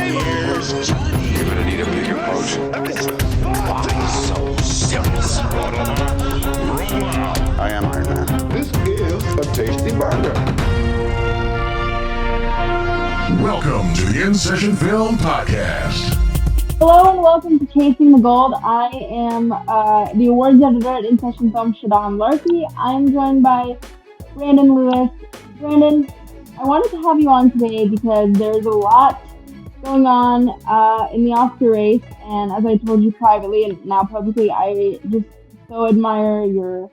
Here's Johnny. You're gonna need a bigger boat. Why so serious? I am Iron Man. This is a tasty burger. Welcome to the In Session Film Podcast. Hello and welcome to Chasing the Gold. I am the awards editor at In Session Film, Shadan. I'm joined by Brandon Lewis. Brandon, I wanted to have you on today because there's a lot going on in the Oscar race, and as I told you privately and now publicly, I just so admire your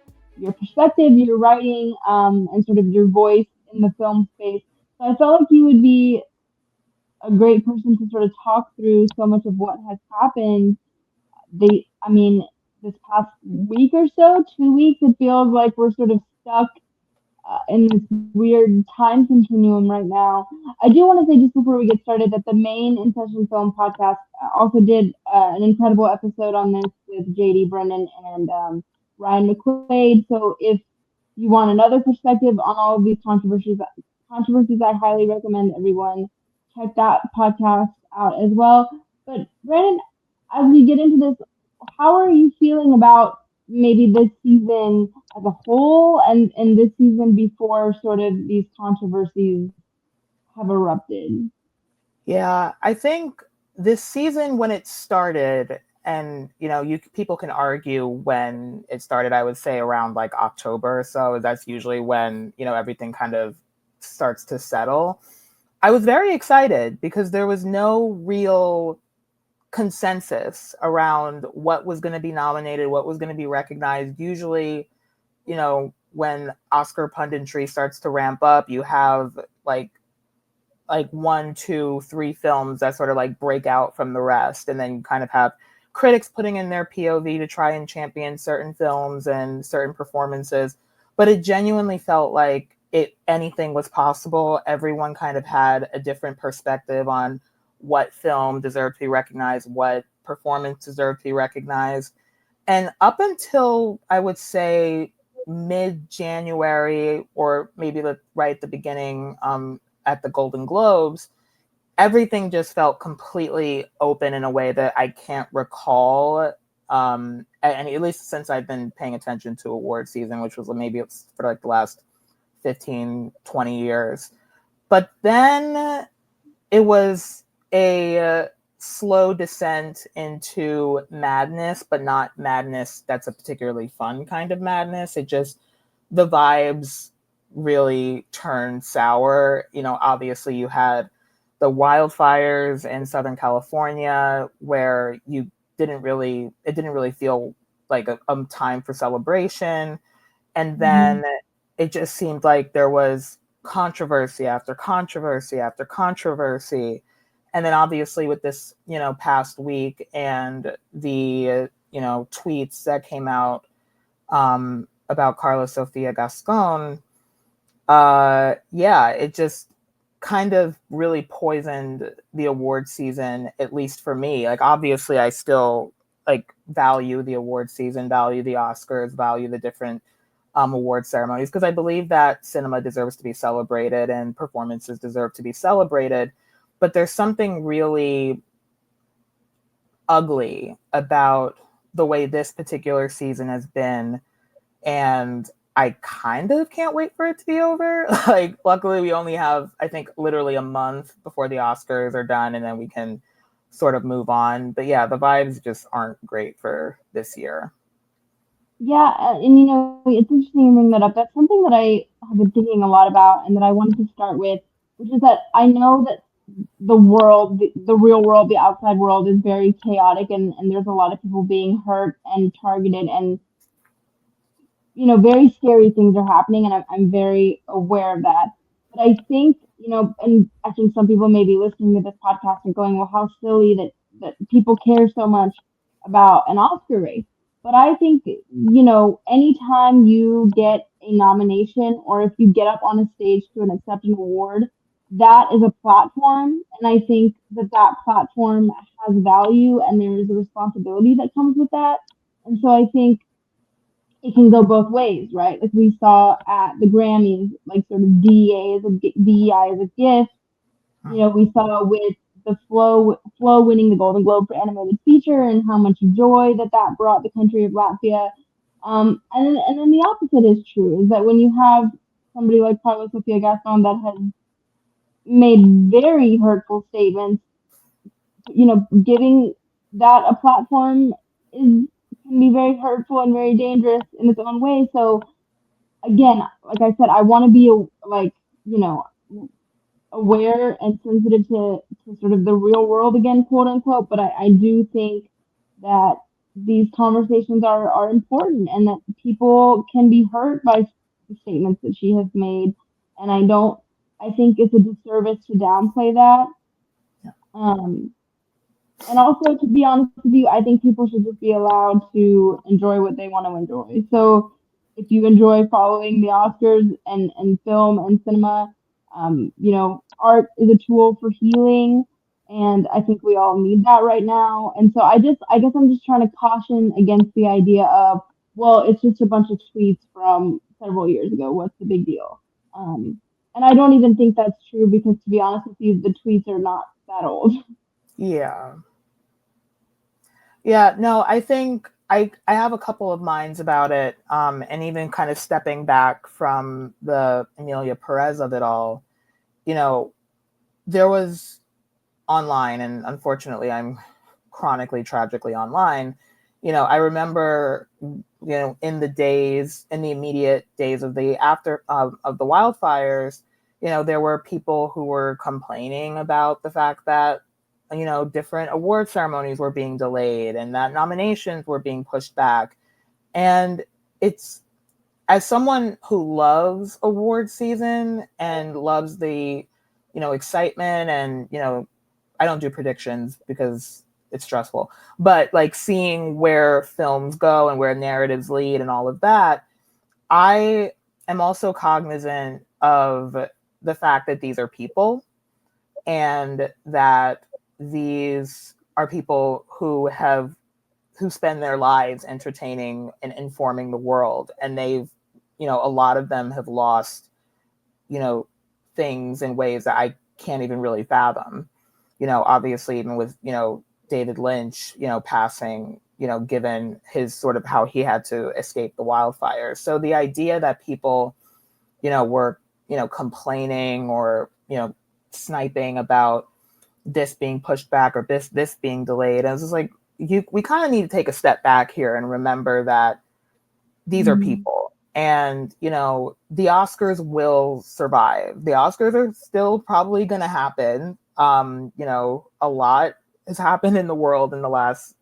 perspective, your writing, and sort of your voice in the film space. So I felt like you would be a great person to sort of talk through so much of what has happened. This past week or so, 2 weeks, it feels like we're sort of stuck in this weird time continuum right now. I do want to say just before we get started that the main In Session Film podcast also did an incredible episode on this with JD Brennan and Ryan McQuaid. So if you want another perspective on all of these controversies, I highly recommend everyone check that podcast out as well. But Brandon, as we get into this, how are you feeling about maybe this season as a whole and this season before sort of these controversies have erupted? Yeah, I think this season when it started, and people can argue when it started, I would say around like October or so. That's usually when, everything kind of starts to settle. I was very excited because there was no real consensus around what was going to be nominated, what was going to be recognized. Usually, when Oscar punditry starts to ramp up, you have like 1, 2, 3 films that sort of like break out from the rest. And then you kind of have critics putting in their POV to try and champion certain films and certain performances. But it genuinely felt like anything was possible. Everyone kind of had a different perspective on what film deserved to be recognized, what performance deserved to be recognized. And up until, I would say, mid-January, or maybe right at the beginning at the Golden Globes, everything just felt completely open in a way that I can't recall, and at least since I've been paying attention to award season, which was maybe for like the last 15, 20 years. But then it was a slow descent into madness, but not madness that's a particularly fun kind of madness. The vibes really turned sour. Obviously you had the wildfires in Southern California where it didn't really feel like a time for celebration. And then it just seemed like there was controversy after controversy after controversy. And then obviously with this, past week and the, tweets that came out about Carla Sofia Gascon, it just kind of really poisoned the award season, at least for me. Like, obviously I still value the award season, value the Oscars, value the different award ceremonies, because I believe that cinema deserves to be celebrated and performances deserve to be celebrated. But there's something really ugly about the way this particular season has been. And I kind of can't wait for it to be over. Luckily we only have, I think, literally a month before the Oscars are done, and then we can sort of move on. But yeah, the vibes just aren't great for this year. Yeah, and it's interesting you bring that up. That's something that I have been thinking a lot about and that I wanted to start with, which is that I know that the world, the real world, the outside world is very chaotic, and there's a lot of people being hurt and targeted, and very scary things are happening, and I'm very aware of that. But I think, and I think some people may be listening to this podcast and going, well, how silly that people care so much about an Oscar race. But I think, anytime you get a nomination or if you get up on a stage to accept an award, that is a platform. And I think that platform has value and there is a responsibility that comes with that. And so I think it can go both ways, right? Like we saw at the Grammys, like sort of DEI as a gift. We saw with the Flow winning the Golden Globe for animated feature and how much joy that brought the country of Latvia. And then the opposite is true, is that when you have somebody like Carlos Sofia Gaston that has made very hurtful statements, giving that a platform can be very hurtful and very dangerous in its own way. So again, like I said, I want to be aware and sensitive to sort of the real world again, quote unquote. But I do think that these conversations are important and that people can be hurt by the statements that she has made. And I think it's a disservice to downplay that. Um, and also, to be honest with you, I think people should just be allowed to enjoy what they want to enjoy. So if you enjoy following the Oscars and film and cinema, art is a tool for healing. And I think we all need that right now. And so I guess I'm just trying to caution against the idea of, well, it's just a bunch of tweets from several years ago. What's the big deal? And I don't even think that's true because, to be honest with you, the tweets are not that old. Yeah. Yeah, no, I think I have a couple of minds about it, and even kind of stepping back from the Amelia Perez of it all, there was online, and unfortunately I'm chronically, tragically online. I remember, in the immediate days of the after of the wildfires, there were people who were complaining about the fact that different award ceremonies were being delayed and that nominations were being pushed back. And it's, as someone who loves award season and loves the, excitement and, I don't do predictions because it's stressful, but like seeing where films go and where narratives lead and all of that, I am also cognizant of the fact that these are people and that these are people who spend their lives entertaining and informing the world, and they've, a lot of them have lost, things in ways that I can't even really fathom. Obviously, even with David Lynch, passing, given his sort of how he had to escape the wildfires. So the idea that people, were complaining or sniping about this being pushed back or this being delayed. I was just like, we kind of need to take a step back here and remember that these are people. And, the Oscars will survive. The Oscars are still probably going to happen. A lot has happened in the world in the last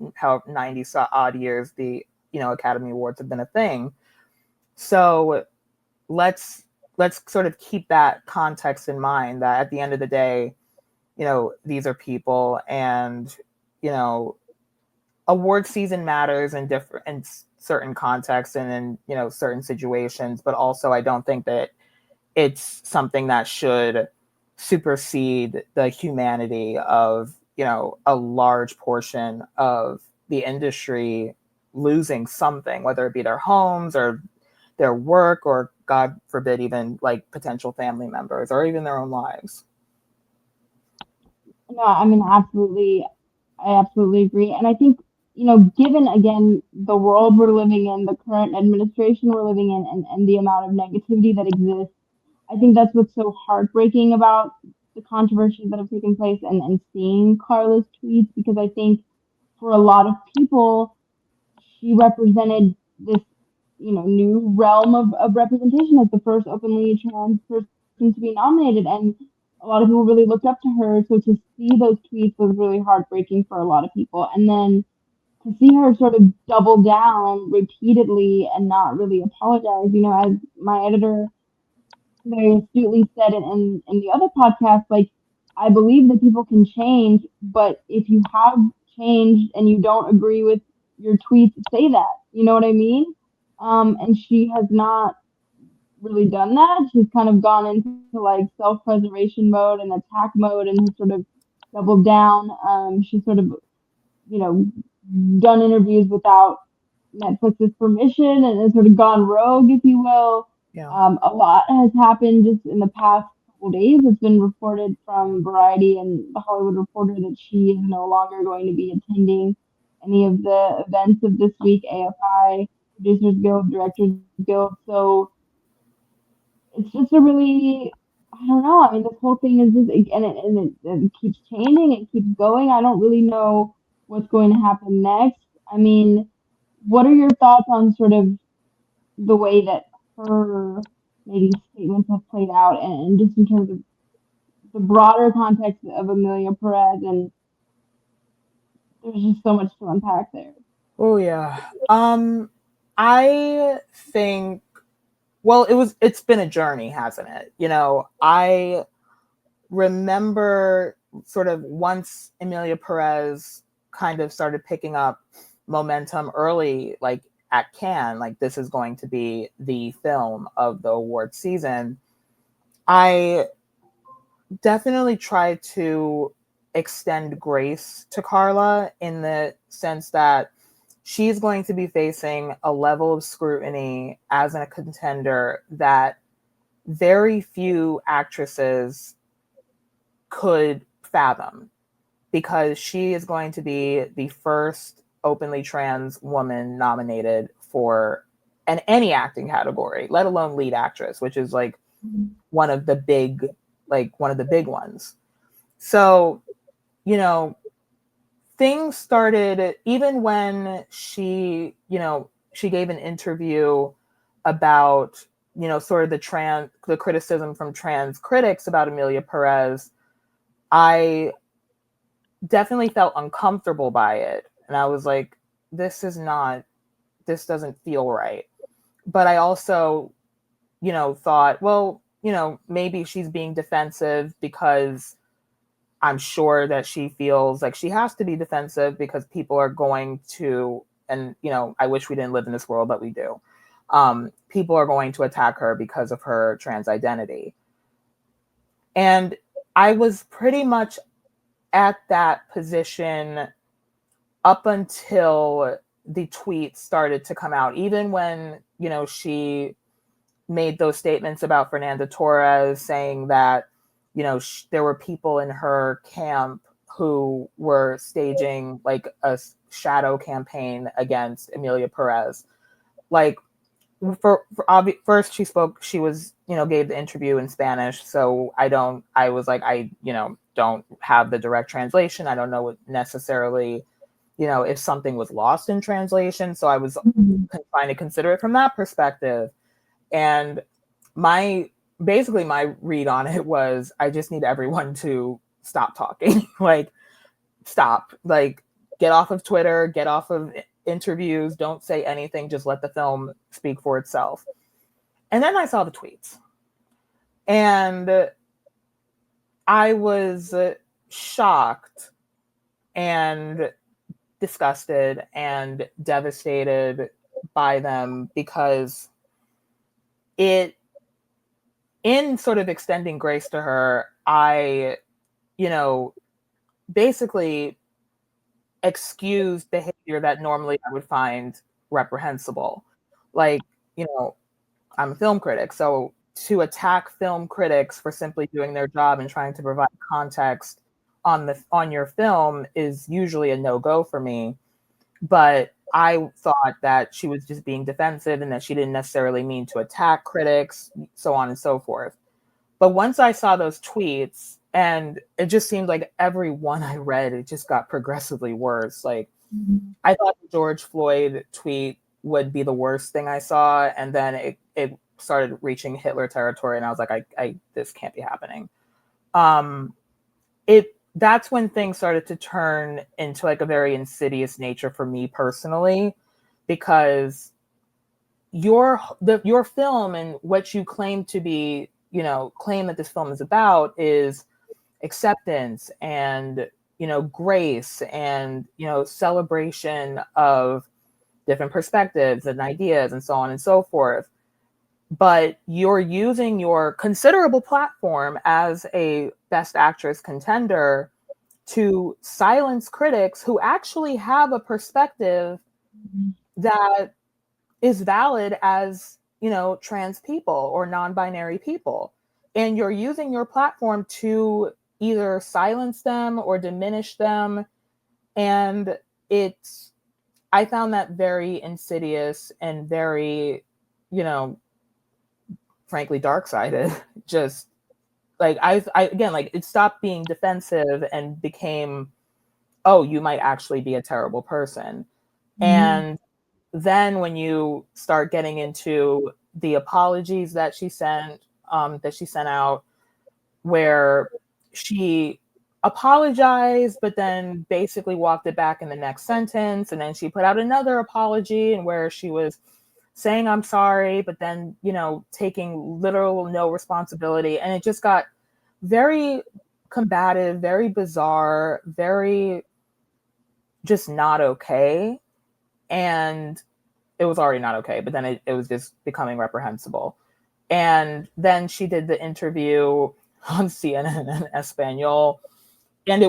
90 odd years. The, Academy Awards have been a thing. So let's sort of keep that context in mind, that at the end of the day, these are people, and, award season matters in certain contexts and in, certain situations, but also I don't think that it's something that should supersede the humanity of, a large portion of the industry losing something, whether it be their homes or their work, or God forbid, even like potential family members or even their own lives. No, I mean, absolutely. I absolutely agree. And I think, given again the world we're living in, the current administration we're living in, and the amount of negativity that exists, I think that's what's so heartbreaking about the controversies that have taken place and seeing Carla's tweets, because I think for a lot of people, she represented this, new realm of representation as the first openly trans person to be nominated. And a lot of people really looked up to her. So to see those tweets was really heartbreaking for a lot of people. And then to see her sort of double down repeatedly and not really apologize, as my editor very astutely said it in the other podcast, like, I believe that people can change, but if you have changed and you don't agree with your tweets, say that. You know what I mean? And she has not really done that. She's kind of gone into like self-preservation mode and attack mode and has sort of doubled down. She's sort of, you know, done interviews without Netflix's permission and has sort of gone rogue, if you will. Yeah. A lot has happened just in the past couple of days. It's been reported from Variety and The Hollywood Reporter that she is no longer going to be attending any of the events of this week, AFI, Producers Guild, Directors Guild. So it's just a really, I don't know. I mean, this whole thing is just, and it keeps changing, it keeps going. I don't really know what's going to happen next. I mean, what are your thoughts on sort of the way that her maybe statements have played out, and just in terms of the broader context of Amelia Perez, and there's just so much to unpack there. Oh yeah. I think, well, it's been a journey, hasn't it? I remember sort of once Amelia Perez kind of started picking up momentum early, like at Cannes, like this is going to be the film of the award season. I definitely try to extend grace to Carla in the sense that she's going to be facing a level of scrutiny as a contender that very few actresses could fathom, because she is going to be the first openly trans woman nominated for any acting category, let alone lead actress, which is like one of the big ones. So, things started even when she gave an interview about, sort of the criticism from trans critics about Amelia Perez. I definitely felt uncomfortable by it. And I was like, this doesn't feel right. But I also, thought, well, maybe she's being defensive because I'm sure that she feels like she has to be defensive because people are going to, and, I wish we didn't live in this world, but we do. People are going to attack her because of her trans identity. And I was pretty much at that position up until the tweets started to come out, even when, she made those statements about Fernanda Torres saying that, there were people in her camp who were staging like a shadow campaign against Amelia Perez. Like, first she spoke, she was, gave the interview in Spanish. So I was like, don't have the direct translation. I don't know what necessarily, if something was lost in translation. So I was trying to consider it from that perspective. And my read on it was, I just need everyone to stop talking. Like, stop, like, get off of Twitter, get off of interviews, don't say anything, just let the film speak for itself. And then I saw the tweets. And I was shocked and disgusted and devastated by them, because in sort of extending grace to her, I, basically excused behavior that normally I would find reprehensible. Like, I'm a film critic, so to attack film critics for simply doing their job and trying to provide context on your film is usually a no-go for me. But I thought that she was just being defensive and that she didn't necessarily mean to attack critics, so on and so forth. But once I saw those tweets, and it just seemed like every one I read, it just got progressively worse. Like, I thought the George Floyd tweet would be the worst thing I saw, and then it started reaching Hitler territory, and I was like, I this can't be happening. That's when things started to turn into like a very insidious nature for me personally, because your film and what you claim to be, claim that this film is about is acceptance and, grace and, celebration of different perspectives and ideas and so on and so forth. But you're using your considerable platform as a Best Actress contender to silence critics who actually have a perspective that is valid as, trans people or non-binary people. and you're using your platform to either silence them or diminish them. And I found that very insidious and very, frankly, dark-sided. Just like I again, like it stopped being defensive and became, oh, you might actually be a terrible person. Mm-hmm. And then when you start getting into the apologies that she sent out, where she apologized, but then basically walked it back in the next sentence. And then she put out another apology, and where she was saying, I'm sorry, but then, taking literal no responsibility. And it just got very combative, very bizarre, very just not okay. And it was already not okay, but then it was just becoming reprehensible. And then she did the interview on CNN and Espanol. And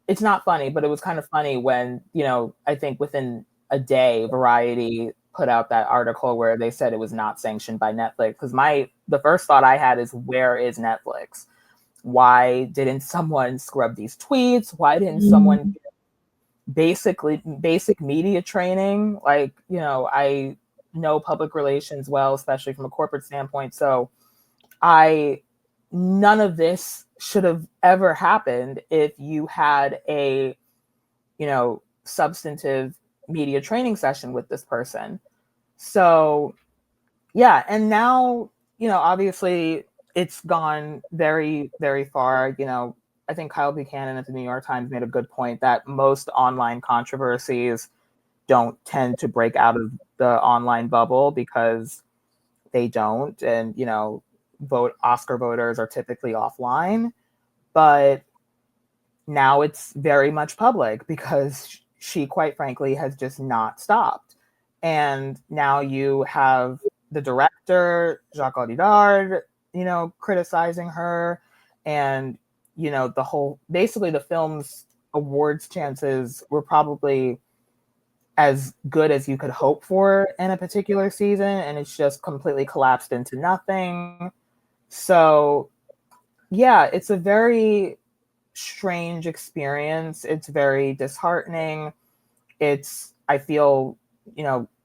it's not funny, but it was kind of funny when, I think within a day, Variety put out that article where they said it was not sanctioned by Netflix. Because the first thought I had is, where is Netflix? Why didn't someone scrub these tweets? Why didn't someone basic media training? Like, I know public relations well, especially from a corporate standpoint. So none of this should have ever happened if you had a, substantive media training session with this person. So, yeah. And now, obviously it's gone very, very far. I think Kyle Buchanan at the New York Times made a good point that most online controversies don't tend to break out of the online bubble because they don't. And, Oscar voters are typically offline, but now it's very much public because she, quite frankly, has just not stopped. And now you have the director, Jacques Audiard, criticizing her, and, basically the film's awards chances were probably as good as you could hope for in a particular season, and it's just completely collapsed into nothing. So, yeah, it's a very strange experience. It's very disheartening. I feel,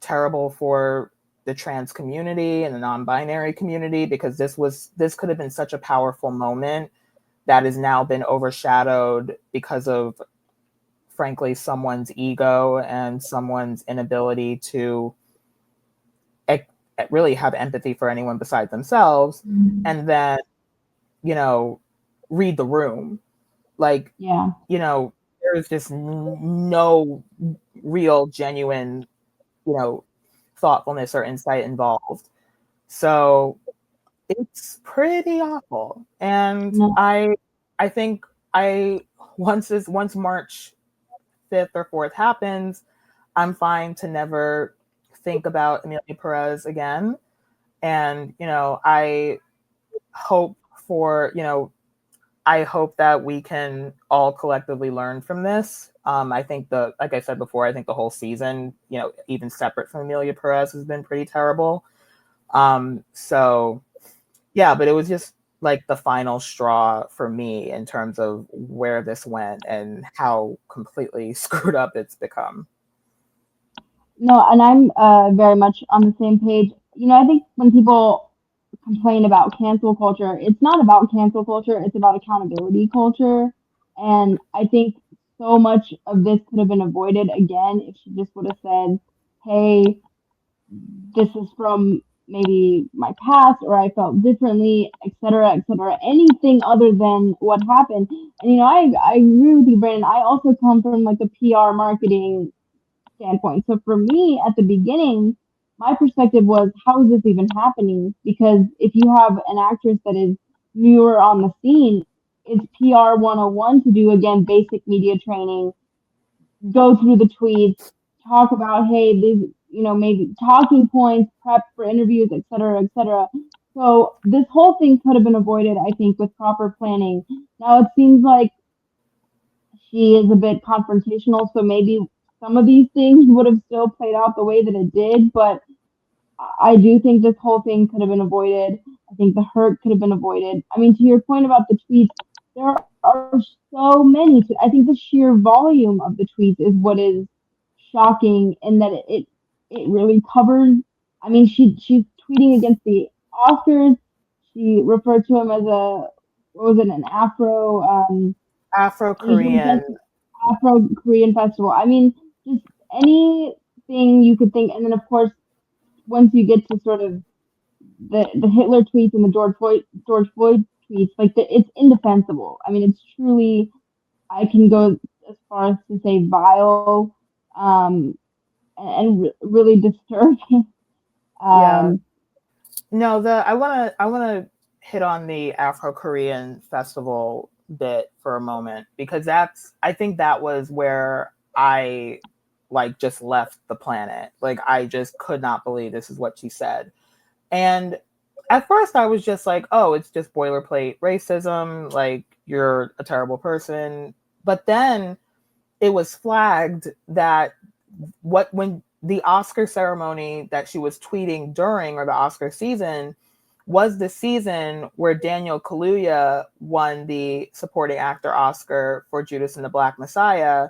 terrible for the trans community and the non-binary community, because this could have been such a powerful moment that has now been overshadowed because of, frankly, someone's ego and someone's inability to really have empathy for anyone besides themselves. Mm-hmm. And then, read the room. Like, yeah, there's just no real, genuine, thoughtfulness or insight involved. So it's pretty awful. And I think once March 5th or 4th happens, I'm fine to never think about Amelia Perez again. And, I hope that we can all collectively learn from this. I think like I said before, I think the whole season, even separate from Amelia Perez, has been pretty terrible. So yeah, but it was just like the final straw for me in terms of where this went and how completely screwed up it's become. No, and I'm very much on the same page. I think when people complain about cancel culture, it's not about cancel culture, it's about accountability culture. And I think so much of this could have been avoided, again, if she just would have said, hey, this is from maybe my past, or I felt differently, etc., etc., anything other than what happened. And I agree with you, Brandon. I also come from like a PR marketing standpoint. So for me, at the beginning, my perspective was, how is this even happening? Because if you have an actress that is newer on the scene, it's PR 101 to do, again, basic media training, go through the tweets, talk about, hey, these, maybe talking points, prep for interviews, et cetera, et cetera. So this whole thing could have been avoided, I think, with proper planning. Now it seems like she is a bit confrontational, so maybe some of these things would have still played out the way that it did, but I do think this whole thing could have been avoided. I think the hurt could have been avoided. I mean, to your point about the tweets, there are so many. I think the sheer volume of the tweets is what is shocking, in that it really covers. I mean, she's tweeting against the Oscars. She referred to him as a, what was it, an Asian Afro-Korean. Afro Korean festival. I mean, just anything you could think. And then, of course, once you get to sort of the Hitler tweets and the George Floyd tweets, like it's indefensible. I mean, it's truly, I can go as far as to say, vile, and really disturbing. Yeah. Um, No, I wanna hit on the Afro-Korean festival bit for a moment, because I think that was where I like just left the planet. Like, I just could not believe this is what she said. And at first I was just like, oh, it's just boilerplate racism, like, you're a terrible person. But then it was flagged that when the Oscar ceremony that she was tweeting during, or the Oscar season, was the season where Daniel Kaluuya won the supporting actor Oscar for Judas and the Black Messiah,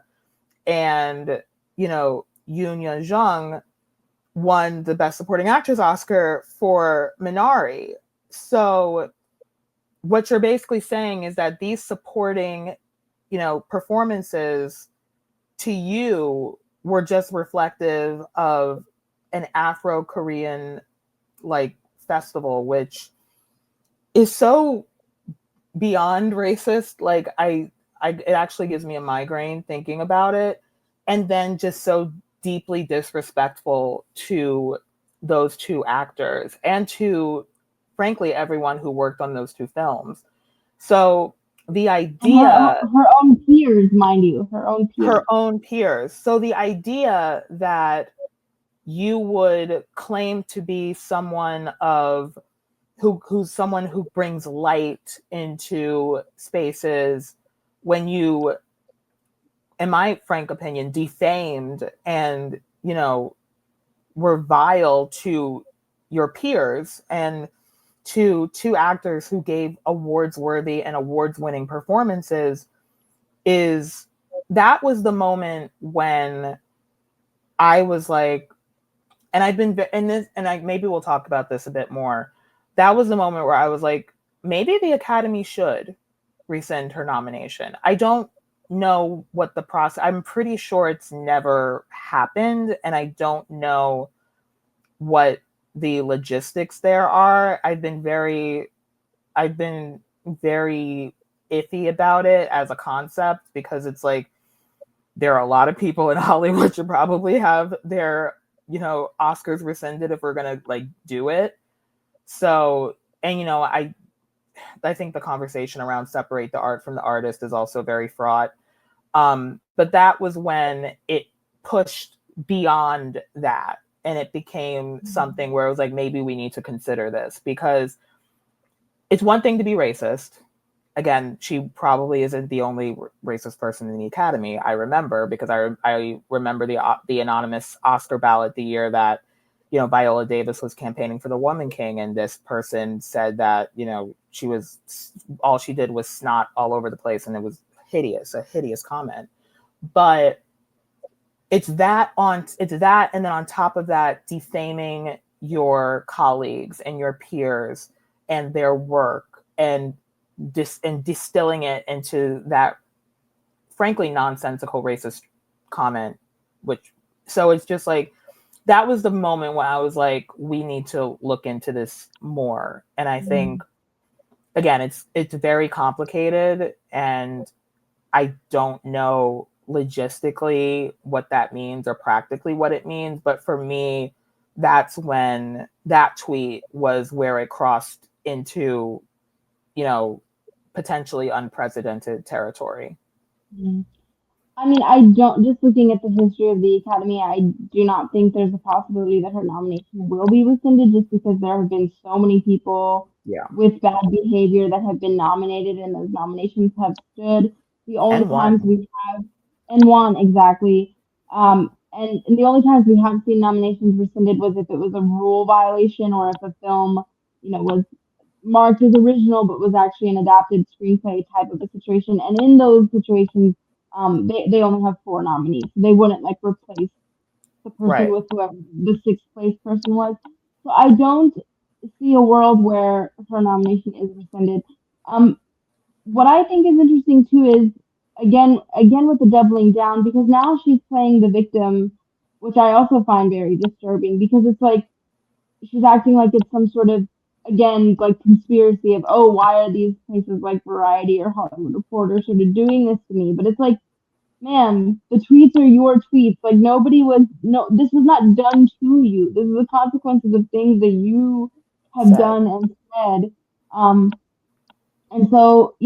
and Yoon Yeon Jung won the Best Supporting Actress Oscar for Minari. So what you're basically saying is that these supporting, performances to you were just reflective of an Afro-Korean like festival, which is so beyond racist. Like, it actually gives me a migraine thinking about it. And then just so deeply disrespectful to those two actors, and to, frankly, everyone who worked on those two films. So the and idea, her own peers, mind you, her own peers. her own peers. So the idea that you would claim to be someone who's someone who brings light into spaces, when you, in my frank opinion, defamed and were vile to your peers and to two actors who gave awards worthy and awards winning performances, that was the moment when I was like, and I've been in this, and maybe we'll talk about this a bit more. That was the moment where I was like, maybe the Academy should rescind her nomination. I don't know what the process, I'm pretty sure it's never happened, and I don't know what the logistics there are. I've been very iffy about it as a concept, because it's like, there are a lot of people in Hollywood should probably have their Oscars rescinded if we're gonna like do it. So, and I think the conversation around separate the art from the artist is also very fraught. But that was when it pushed beyond that, and it became something where it was like, maybe we need to consider this, because it's one thing to be racist. Again, she probably isn't the only racist person in the Academy. I remember, because I remember the anonymous Oscar ballot the year that Viola Davis was campaigning for the Woman King, and this person said that all she did was snot all over the place, and it was a hideous comment. But it's that, and then on top of that, defaming your colleagues and your peers and their work, and distilling it into that frankly nonsensical racist comment. So it's just like, that was the moment when I was like, we need to look into this more. And I think, again, it's very complicated, and I don't know logistically what that means or practically what it means. But for me, that's when that tweet was where it crossed into potentially unprecedented territory. I mean, just looking at the history of the Academy, I do not think there's a possibility that her nomination will be rescinded, just because there have been so many people Yeah. with bad behavior that have been nominated, and those nominations have stood. The only And times won. we have, and won, exactly. And the only times we have seen nominations rescinded was if it was a rule violation or if a film, was marked as original but was actually an adapted screenplay type of a situation. And in those situations, they only have 4 nominees. They wouldn't like replace the person Right. with whoever the sixth place person was. So I don't see a world where her nomination is rescinded. What I think is interesting too is again with the doubling down, because now she's playing the victim, which I also find very disturbing, because it's like she's acting like it's some sort of, again, like conspiracy of, oh, why are these places like Variety or Hollywood Reporter sort of doing this to me? But it's like, man, the tweets are your tweets. Like nobody was, no, this was not done to you. This is the consequences of things that you have Said. done and said. And so,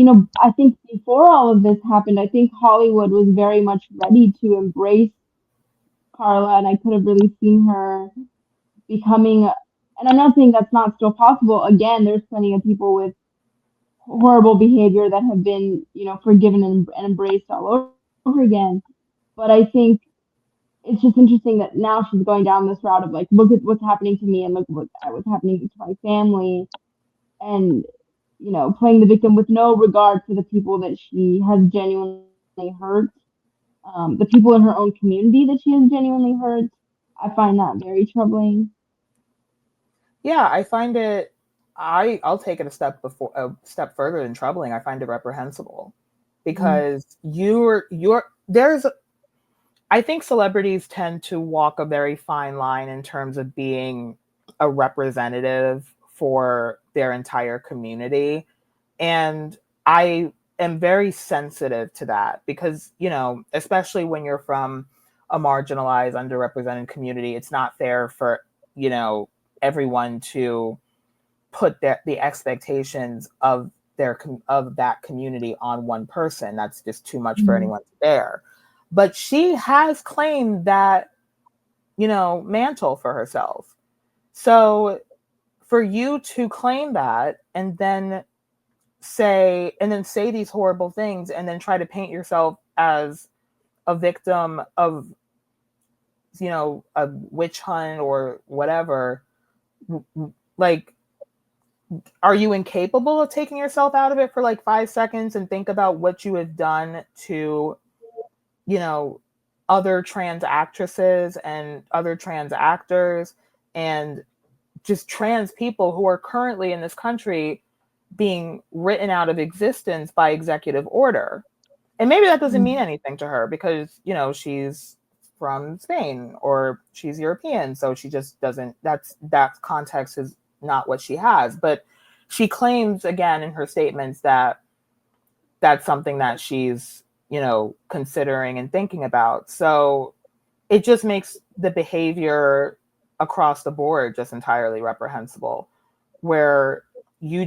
I think before all of this happened, I think Hollywood was very much ready to embrace Carla, and I could have really seen her becoming, and I'm not saying that's not still possible. Again, there's plenty of people with horrible behavior that have been, forgiven and embraced all over again. But I think it's just interesting that now she's going down this route of like, look at what's happening to me and look what was happening to my family, and playing the victim with no regard for the people that she has genuinely hurt, the people in her own community that she has genuinely hurt. I find that very troubling. Yeah, I find it. I'll take it a step further than troubling. I find it reprehensible Mm-hmm. because you're there's. I think celebrities tend to walk a very fine line in terms of being a representative for their entire community, and I am very sensitive to that because especially when you're from a marginalized, underrepresented community, it's not fair for everyone to put the expectations of of that community on one person. That's just too much for Mm-hmm. anyone to bear. But she has claimed that mantle for herself. So for you to claim that and then say these horrible things and then try to paint yourself as a victim of a witch hunt or whatever, like, are you incapable of taking yourself out of it for like 5 seconds and think about what you have done to, you know, other trans actresses and other trans actors and just trans people who are currently in this country being written out of existence by executive order? And maybe that doesn't mean anything to her because, she's from Spain or she's European. So she just doesn't, that context is not what she has. But she claims again in her statements that that's something that she's, considering and thinking about. So it just makes the behavior across the board just entirely reprehensible, where you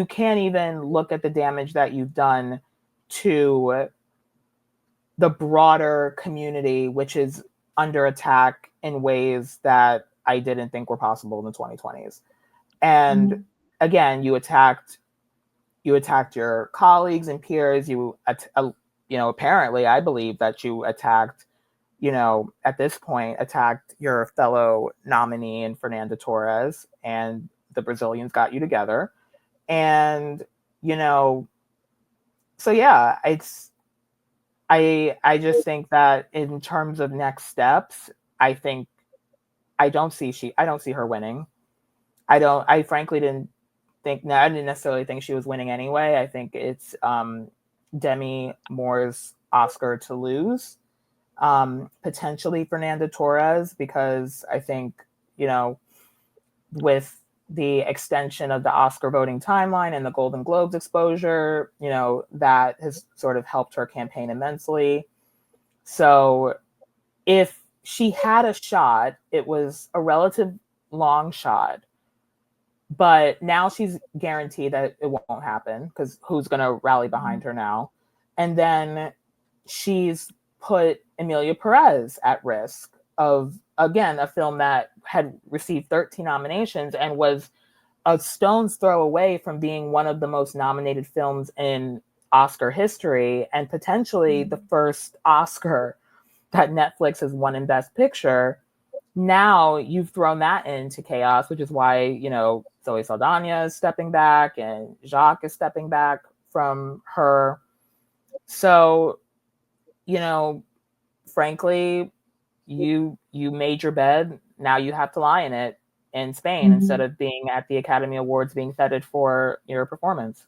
can't even look at the damage that you've done to the broader community, which is under attack in ways that I didn't think were possible in the 2020s. And again, you attacked your colleagues and peers. Apparently, I believe that you attacked, at this point, attacked your fellow nominee in Fernanda Torres, and the Brazilians got you together. And, so yeah, I just think that in terms of next steps, I think I don't see her winning. I frankly didn't think, no, I didn't necessarily think she was winning anyway. I think it's Demi Moore's Oscar to lose, potentially Fernanda Torres, because I think, with the extension of the Oscar voting timeline and the Golden Globes exposure, that has sort of helped her campaign immensely. So if she had a shot, it was a relative long shot, but now she's guaranteed that it won't happen because who's going to rally behind her now? And then she's put Emilia Perez at risk of, again, a film that had received 13 nominations and was a stone's throw away from being one of the most nominated films in Oscar history and potentially the first Oscar that Netflix has won in Best Picture, now you've thrown that into chaos, which is why, you know, Zoe Saldana is stepping back and Jacques is stepping back from her. So, you know, frankly, you made your bed. Now you have to lie in it in Spain instead of being at the Academy Awards being feted for your performance.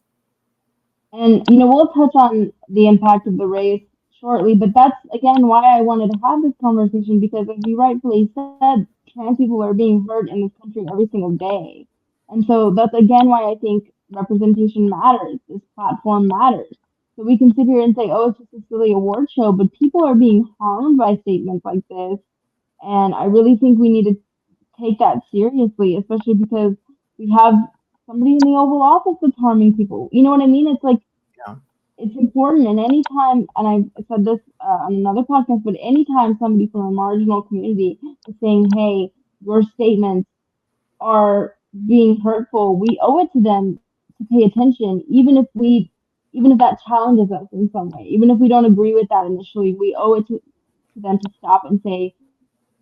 And, you know, we'll touch on the impact of the race shortly, but that's, again, why I wanted to have this conversation, because as you rightfully said, trans people are being hurt in this country every single day. And so that's, again, why I think representation matters. This platform matters. So we can sit here and say, oh, it's just a silly award show, but people are being harmed by statements like this. And I really think we need to take that seriously, especially because we have somebody in the Oval Office that's harming people. You know what I mean? It's like, Yeah. it's important. And anytime, and I said this on another podcast, but anytime somebody from a marginal community is saying, hey, your statements are being hurtful, we owe it to them to pay attention, even if that challenges us in some way, even if we don't agree with that initially, we owe it to them to stop and say,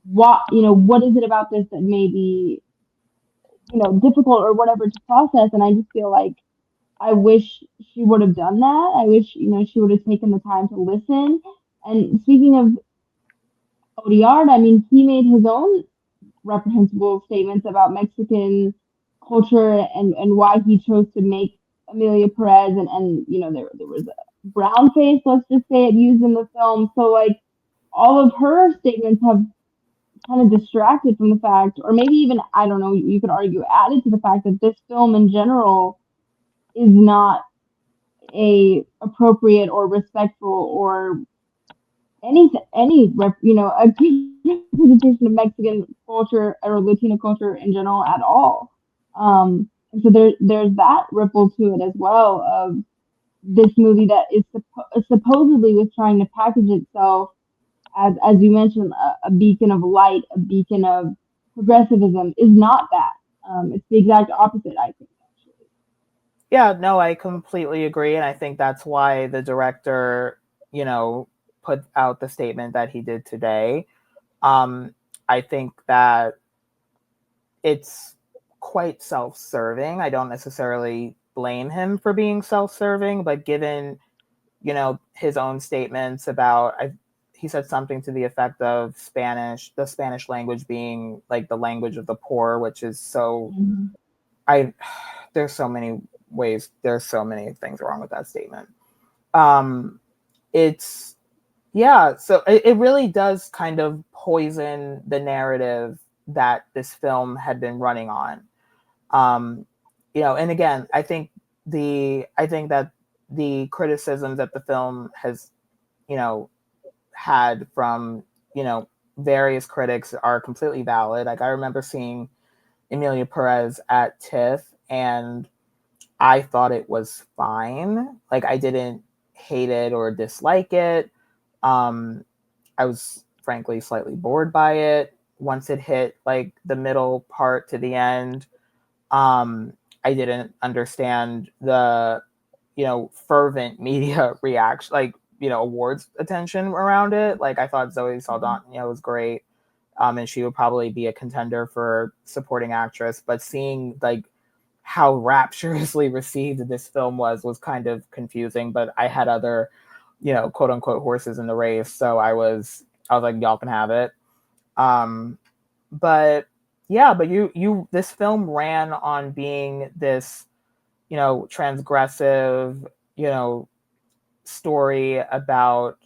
what is it about this that may be, difficult or whatever to process. And I just feel like I wish she would have done that. I wish, she would have taken the time to listen. And speaking of Odiard, I mean, he made his own reprehensible statements about Mexican culture and why he chose to make Amelia Perez and there was a brown face, let's just say it, used in the film. So like all of her statements have kind of distracted from the fact, or maybe even, I don't know, you could argue added to the fact that this film in general is not a appropriate or respectful or a representation of Mexican culture or Latino culture in general at all. And so there's that ripple to it as well of this movie that is supposedly was trying to package itself as you mentioned, a beacon of light, a beacon of progressivism, is not that. It's the exact opposite, I think, actually. Yeah, no, I completely agree. And I think that's why the director, put out the statement that he did today. I think that it's quite self-serving. I don't necessarily blame him for being self-serving, but given, his own statements about, he said something to the effect of the Spanish language being like the language of the poor, which is so, there's so many things wrong with that statement. So it really does kind of poison the narrative that this film had been running on. And again, I think that the criticisms that the film has, had from, various critics are completely valid. Like I remember seeing Emilia Perez at TIFF and I thought it was fine. Like I didn't hate it or dislike it. I was frankly slightly bored by it once it hit like the middle part to the end. I didn't understand the, fervent media reaction, like, awards attention around it. Like I thought Zoe Saldana, was great. And she would probably be a contender for supporting actress, but seeing like how rapturously received this film was kind of confusing, but I had other, quote unquote horses in the race. So I was like, y'all can have it. But this film ran on being this, transgressive, story about,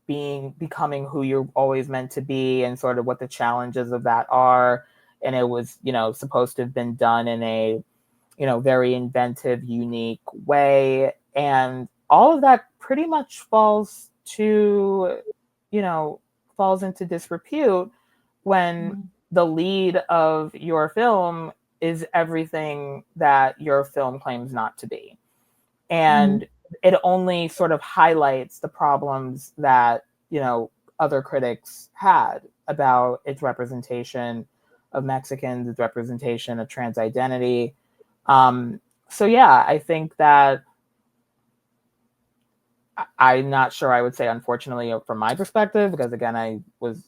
becoming who you're always meant to be and sort of what the challenges of that are. And it was, supposed to have been done in a, very inventive, unique way. And all of that pretty much falls into disrepute when the lead of your film is everything that your film claims not to be. And it only sort of highlights the problems that, other critics had about its representation of Mexicans, its representation of trans identity. I think that I'm not sure I would say, unfortunately, from my perspective, because again,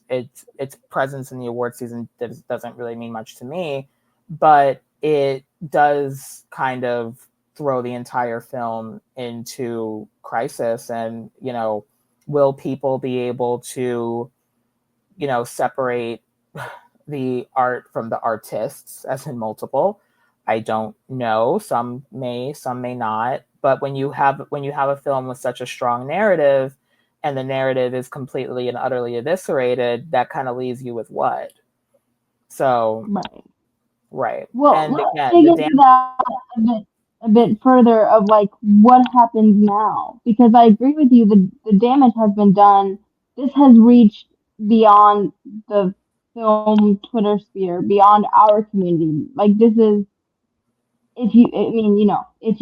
its presence in the award season doesn't really mean much to me, but it does kind of throw the entire film into crisis. And, will people be able to, separate the art from the artists, as in multiple? I don't know. Some may not. But when you have a film with such a strong narrative, and the narrative is completely and utterly eviscerated, that kind of leaves you with what? So, Right. right. Well, And let's again, dig the into that a bit further of like what happens now, because I agree with you. The damage has been done. This has reached beyond the film Twitter sphere, beyond our community. Like this is, if you, I mean, if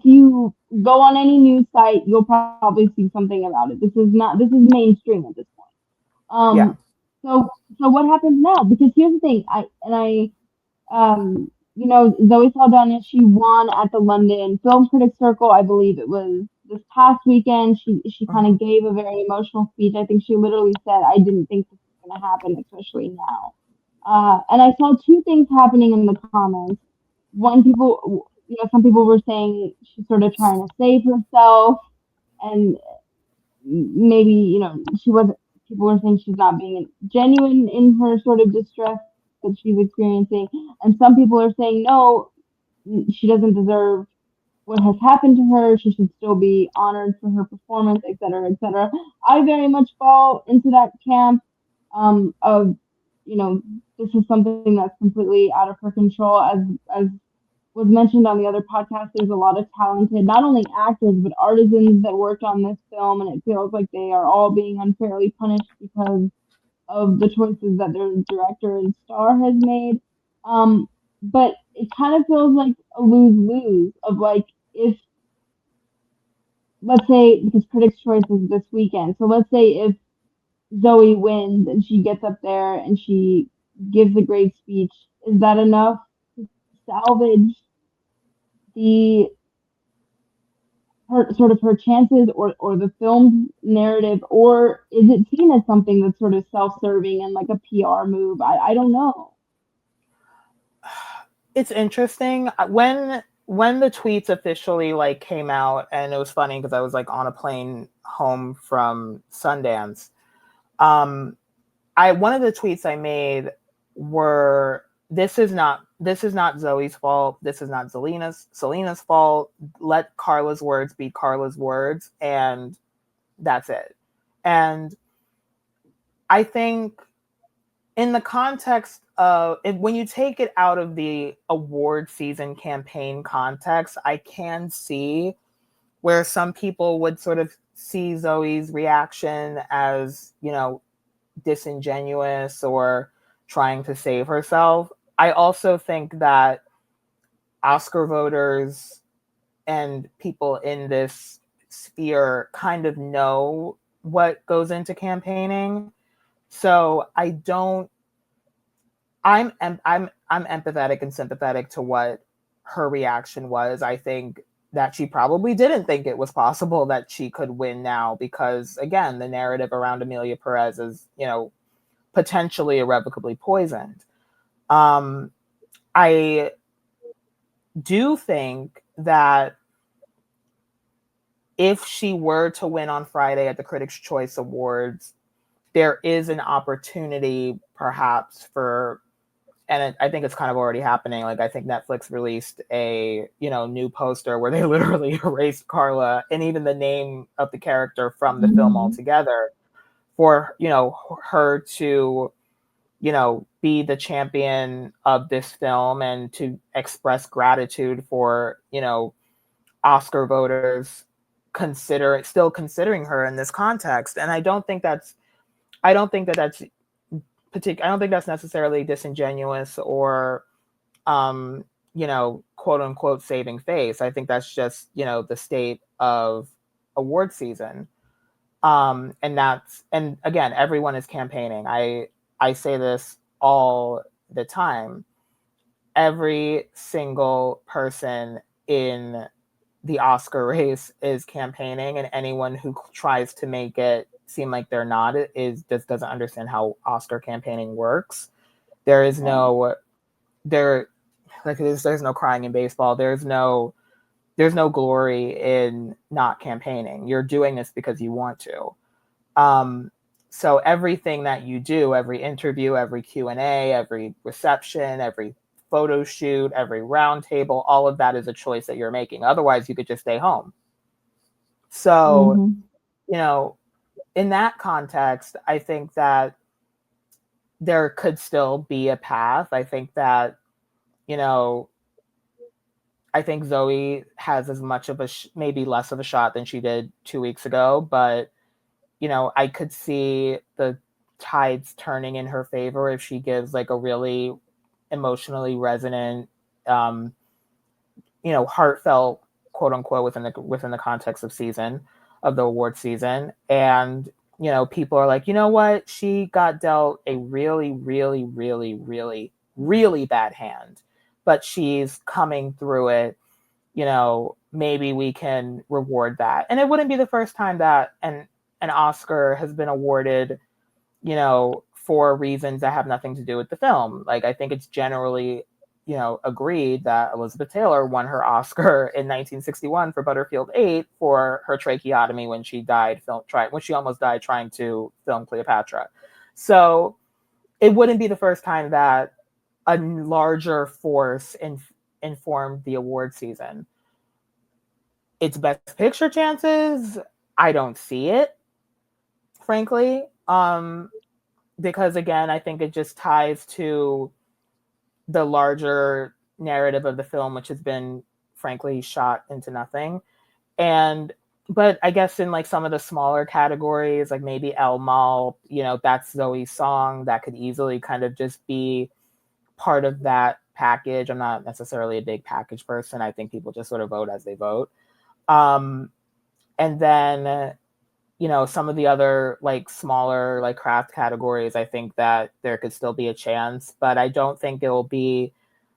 you go on any news site, you'll probably see something about it. This is mainstream at this point. yeah. Um, so what happens now? Because here's the thing, Zoe Saldana, she won at the London Film Critics Circle. I believe it was this past weekend. She kind of gave a very emotional speech. I think she literally said, "I didn't think this was going to happen, especially now." And I saw two things happening in the comments. One, some people were saying she's sort of trying to save herself, and maybe she wasn't. People were saying she's not being genuine in her sort of distress that she's experiencing, and some people are saying no, she doesn't deserve what has happened to her. She should still be honored for her performance, et cetera, et cetera. I very much fall into that camp of, this is something that's completely out of her control. As was mentioned on the other podcast, there's a lot of talented, not only actors, but artisans that worked on this film, and it feels like they are all being unfairly punished because of the choices that their director and star has made. But it kind of feels like a lose-lose of like, if, let's say, because Critics' Choice is this weekend, so let's say if Zoe wins and she gets up there and she gives a great speech, is that enough to salvage the her chances, or the film's narrative, or is it seen as something that's sort of self-serving and like a PR move? I don't know. It's interesting when the tweets officially like came out, and it was funny because I was like on a plane home from Sundance. One of the tweets I made were, this is not Zoe's fault. This is not Selena's fault. Let Carla's words be Carla's words, and that's it. And I think in the context of when you take it out of the award season campaign context, I can see where some people would sort of see Zoe's reaction as, disingenuous or trying to save herself. I also think that Oscar voters and people in this sphere kind of know what goes into campaigning. So I'm empathetic and sympathetic to what her reaction was. I think that she probably didn't think it was possible that she could win now, because again, the narrative around Amelia Perez is, potentially irrevocably poisoned. I do think that if she were to win on Friday at the Critics' Choice Awards, there is an opportunity perhaps for, and I think it's kind of already happening. Like, I think Netflix released a, new poster where they literally erased Carla and even the name of the character from the film altogether, for, her to, be the champion of this film and to express gratitude for, Oscar voters still considering her in this context. And I don't think that's necessarily disingenuous or, quote unquote saving face. I think that's just, the state of award season. And again, everyone is campaigning. I say this all the time. Every single person in the Oscar race is campaigning, and anyone who tries to make it seem like they're not just doesn't understand how Oscar campaigning works. There is no there's no crying in baseball. There's no glory in not campaigning. You're doing this because you want to. So everything that you do, every interview, every Q&A, every reception, every photo shoot, every roundtable, all of that is a choice that you're making. Otherwise, you could just stay home. So, in that context, I think that there could still be a path. I think that, I think Zoe has as much of maybe less of a shot than she did 2 weeks ago, but I could see the tides turning in her favor if she gives like a really emotionally resonant, heartfelt, quote unquote, within the context of the award season. And, people are like, you know what? She got dealt a really, really, really, really, really bad hand, but she's coming through it. Maybe we can reward that. And it wouldn't be the first time that an Oscar has been awarded, for reasons that have nothing to do with the film. Like, I think it's generally, agreed that Elizabeth Taylor won her Oscar in 1961 for Butterfield 8 for her tracheotomy when she almost died trying to film Cleopatra. So it wouldn't be the first time that a larger force informed the award season. Its best picture chances, I don't see it, frankly. Because again, I think it just ties to the larger narrative of the film, which has been frankly shot into nothing. But I guess in like some of the smaller categories, like maybe El Mal, that's Zoe's song, that could easily kind of just be part of that package. I'm not necessarily a big package person. I think people just sort of vote as they vote. And then, some of the other like smaller like craft categories, I think that there could still be a chance, but I don't think it will be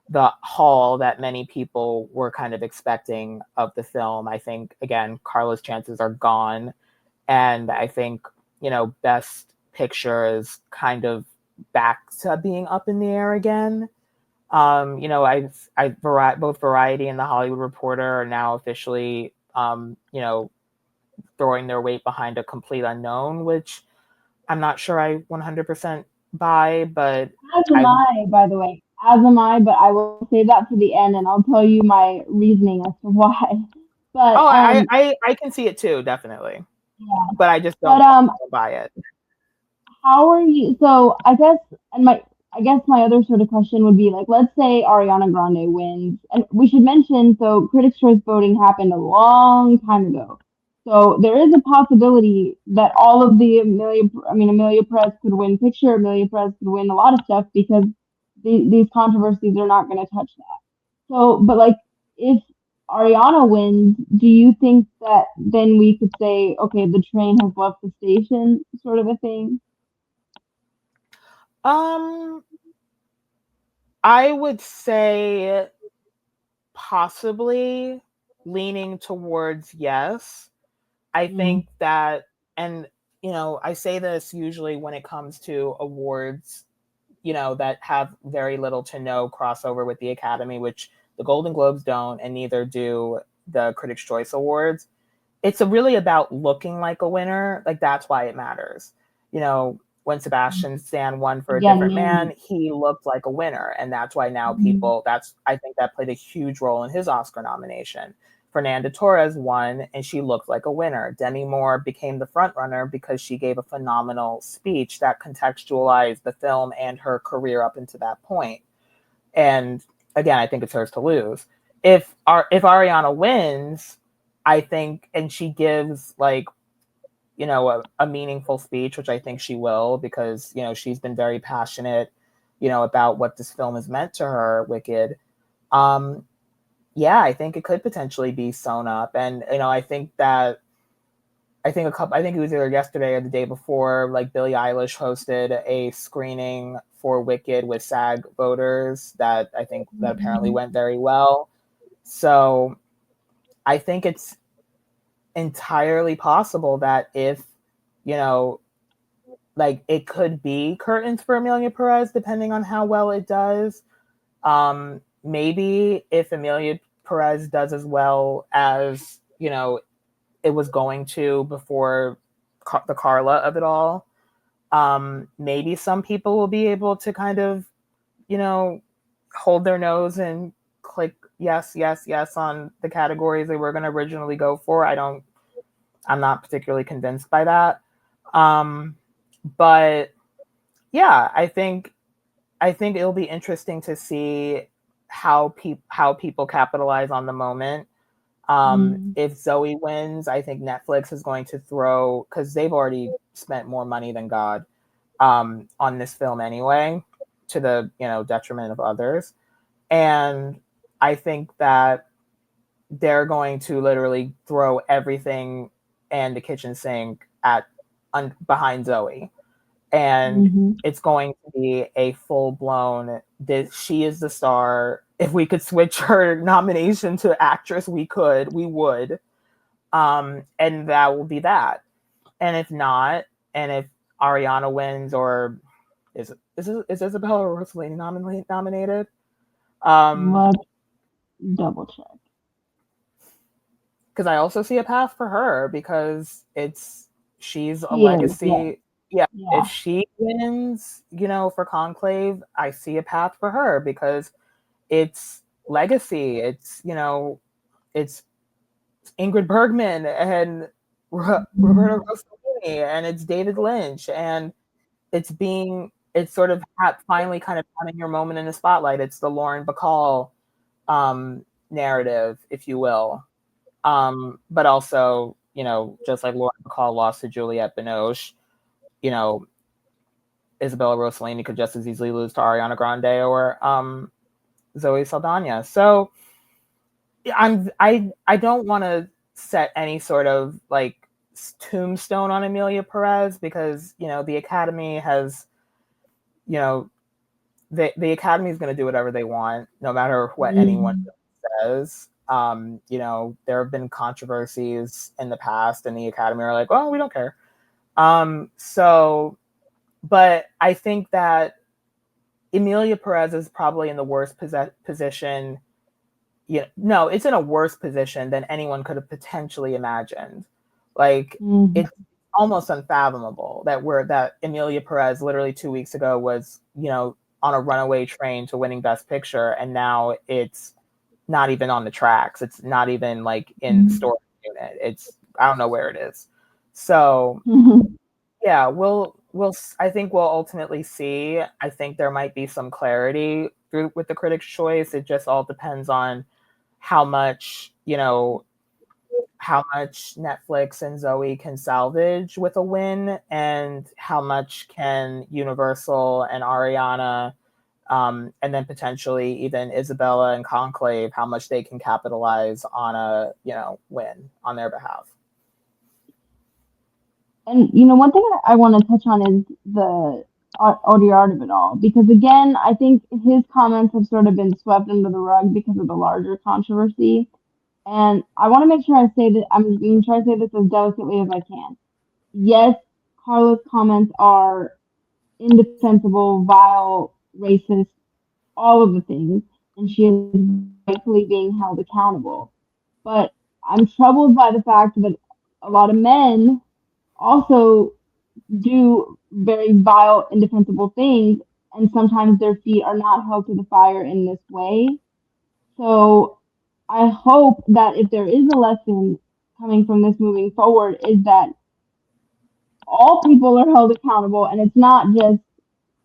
the haul that many people were kind of expecting of the film. I think, again, Carla's chances are gone. And I think, Best Picture is kind of back to being up in the air again. Both Variety and The Hollywood Reporter are now officially, throwing their weight behind a complete unknown, which I'm not sure I 100% buy, but As am I, by the way. As am I, but I will save that for the end, and I'll tell you my reasoning as to why. But I can see it too, definitely. yeah. But I just But don't buy it. how are you? So I guess my other sort of question would be like, let's say Ariana Grande wins, and we should mention, so Critics' Choice voting happened a long time ago. So there is a possibility that all of the Amelia Perez could win picture, Amelia Perez could win a lot of stuff because these controversies are not going to touch that. So, but like, if Ariana wins, do you think that then we could say, okay, the train has left the station, sort of a thing? I would say possibly, leaning towards yes. I think that, and I say this usually when it comes to awards, that have very little to no crossover with the Academy, which the Golden Globes don't, and neither do the Critics' Choice Awards. It's really about looking like a winner. Like, that's why it matters. When Sebastian Stan won for A Different Man, he looked like a winner. And that's why now I think that played a huge role in his Oscar nomination. Fernanda Torres won, and she looked like a winner. Demi Moore became the frontrunner because she gave a phenomenal speech that contextualized the film and her career up into that point. And again, I think it's hers to lose. If Ariana wins, I think, and she gives like, a meaningful speech, which I think she will, because, she's been very passionate, about what this film has meant to her, Wicked. Yeah, I think it could potentially be sewn up. And, I think it was either yesterday or the day before, like Billie Eilish hosted a screening for Wicked with SAG voters that I think that apparently went very well. So I think it's entirely possible that if, you know, like it could be curtains for Amelia Perez, depending on how well it does. Maybe if Amelia Perez does as well as, you know, it was going to before the Carla of it all, maybe some people will be able to kind of, you know, hold their nose and click yes, yes, yes on the categories they were going to originally go for. I'm not particularly convinced by that. But yeah, I think it'll be interesting to see how people capitalize on the moment. If Zoe wins, I think Netflix is going to throw, because they've already spent more money than God on this film anyway, to the, you know, detriment of others. And I think that they're going to literally throw everything and the kitchen sink behind Zoe. And it's going to be a full-blown, she is the star. If we could switch her nomination to actress, we would. And that will be that. And if not, and if Ariana wins, or is Isabella Rossellini nominated? Let's double check. Because I also see a path for her, because she's a She is, legacy. Yeah. Yeah. If she wins, you know, for Conclave, I see a path for her, because it's legacy. It's, you know, it's Ingrid Bergman and Roberta Rossellini, and it's David Lynch, and it's sort of finally kind of having your moment in the spotlight. It's the Lauren Bacall narrative, if you will. But also, you know, just like Lauren Bacall lost to Juliette Binoche, you know, Isabella Rossellini could just as easily lose to Ariana Grande or Zoe Saldana. So I don't want to set any sort of like tombstone on Amelia Perez, because, you know, the Academy has, you know, the Academy is going to do whatever they want, no matter what anyone says. You know, there have been controversies in the past, and the Academy are like, "Oh, we don't care." So, but I think that Amelia Perez is probably in the worst position. Yeah, no, it's in a worse position than anyone could have potentially imagined. Like, it's almost unfathomable that Amelia Perez literally 2 weeks ago was, you know, on a runaway train to winning Best Picture, and now it's not even on the tracks. It's not even like in the story unit. I don't know where it is. So yeah, I think we'll ultimately see. I think there might be some clarity with the Critics' Choice. It just all depends on how much, you know, how much Netflix and Zoe can salvage with a win, and how much can Universal and Ariana, and then potentially even Isabella and Conclave, how much they can capitalize on a, you know, win on their behalf. And, you know, one thing I want to touch on is the audio art of it all, because again, I think his comments have sort of been swept under the rug because of the larger controversy. And I want to make sure I say that I'm going to try to say this as delicately as I can. Yes, Carla's comments are indefensible, vile, racist, all of the things, and she is rightfully being held accountable. But I'm troubled by the fact that a lot of men also do very vile, indefensible things, and sometimes their feet are not held to the fire in this way. So I hope that if there is a lesson coming from this moving forward, is that all people are held accountable, and it's not just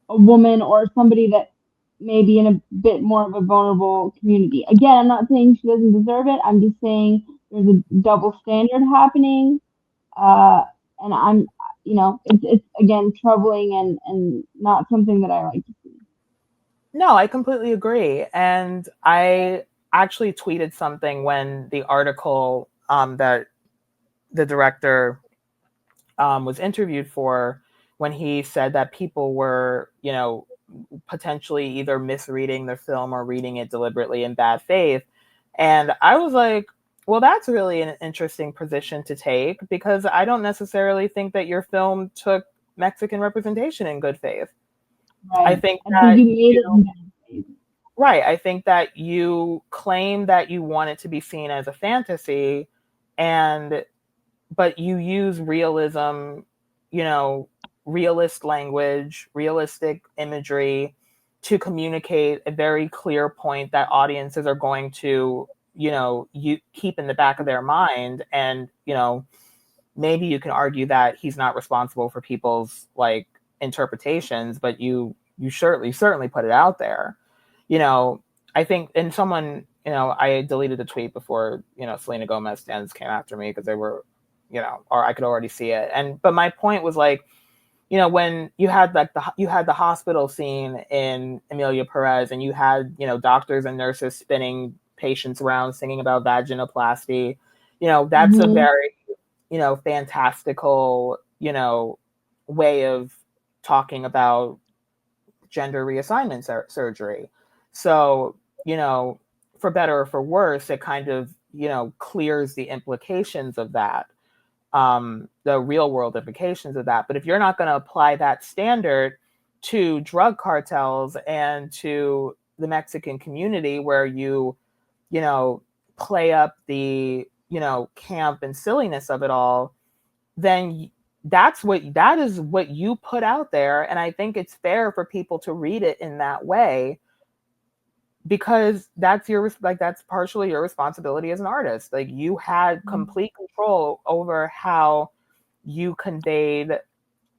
a woman or somebody that may be in a bit more of a vulnerable community. Again, I'm not saying she doesn't deserve it. I'm just saying there's a double standard happening. And I'm, you know, it's again troubling and not something that I like to see. No, I completely agree. And I actually tweeted something when the article that the director was interviewed for, when he said that people were, you know, potentially either misreading the film or reading it deliberately in bad faith. And I was like, Well, that's really an interesting position to take, because I don't necessarily think that your film took Mexican representation in good faith. I Right. think I think that you made it in bad faith. right. I think that you claim that you want it to be seen as a fantasy, and but you use realism, you know, realist language, realistic imagery to communicate a very clear point that audiences are going to, you keep in the back of their mind. And, maybe you can argue that he's not responsible for people's like interpretations, but you certainly put it out there. You know, I think, and someone, I deleted the tweet before, Selena Gomez stands came after me because they were, or I could already see it. But my point was like, when you had like you had the hospital scene in Emilia Perez, and you had, doctors and nurses spinning patients around singing about vaginoplasty, that's a very, fantastical, way of talking about gender reassignment surgery. So, for better or for worse, it kind of, clears the implications of that, the real world implications of that. But if you're not going to apply that standard to drug cartels and to the Mexican community, where play up the, camp and silliness of it all, then that is what you put out there. And I think it's fair for people to read it in that way, because that's that's partially your responsibility as an artist. Like, you had complete control over how you conveyed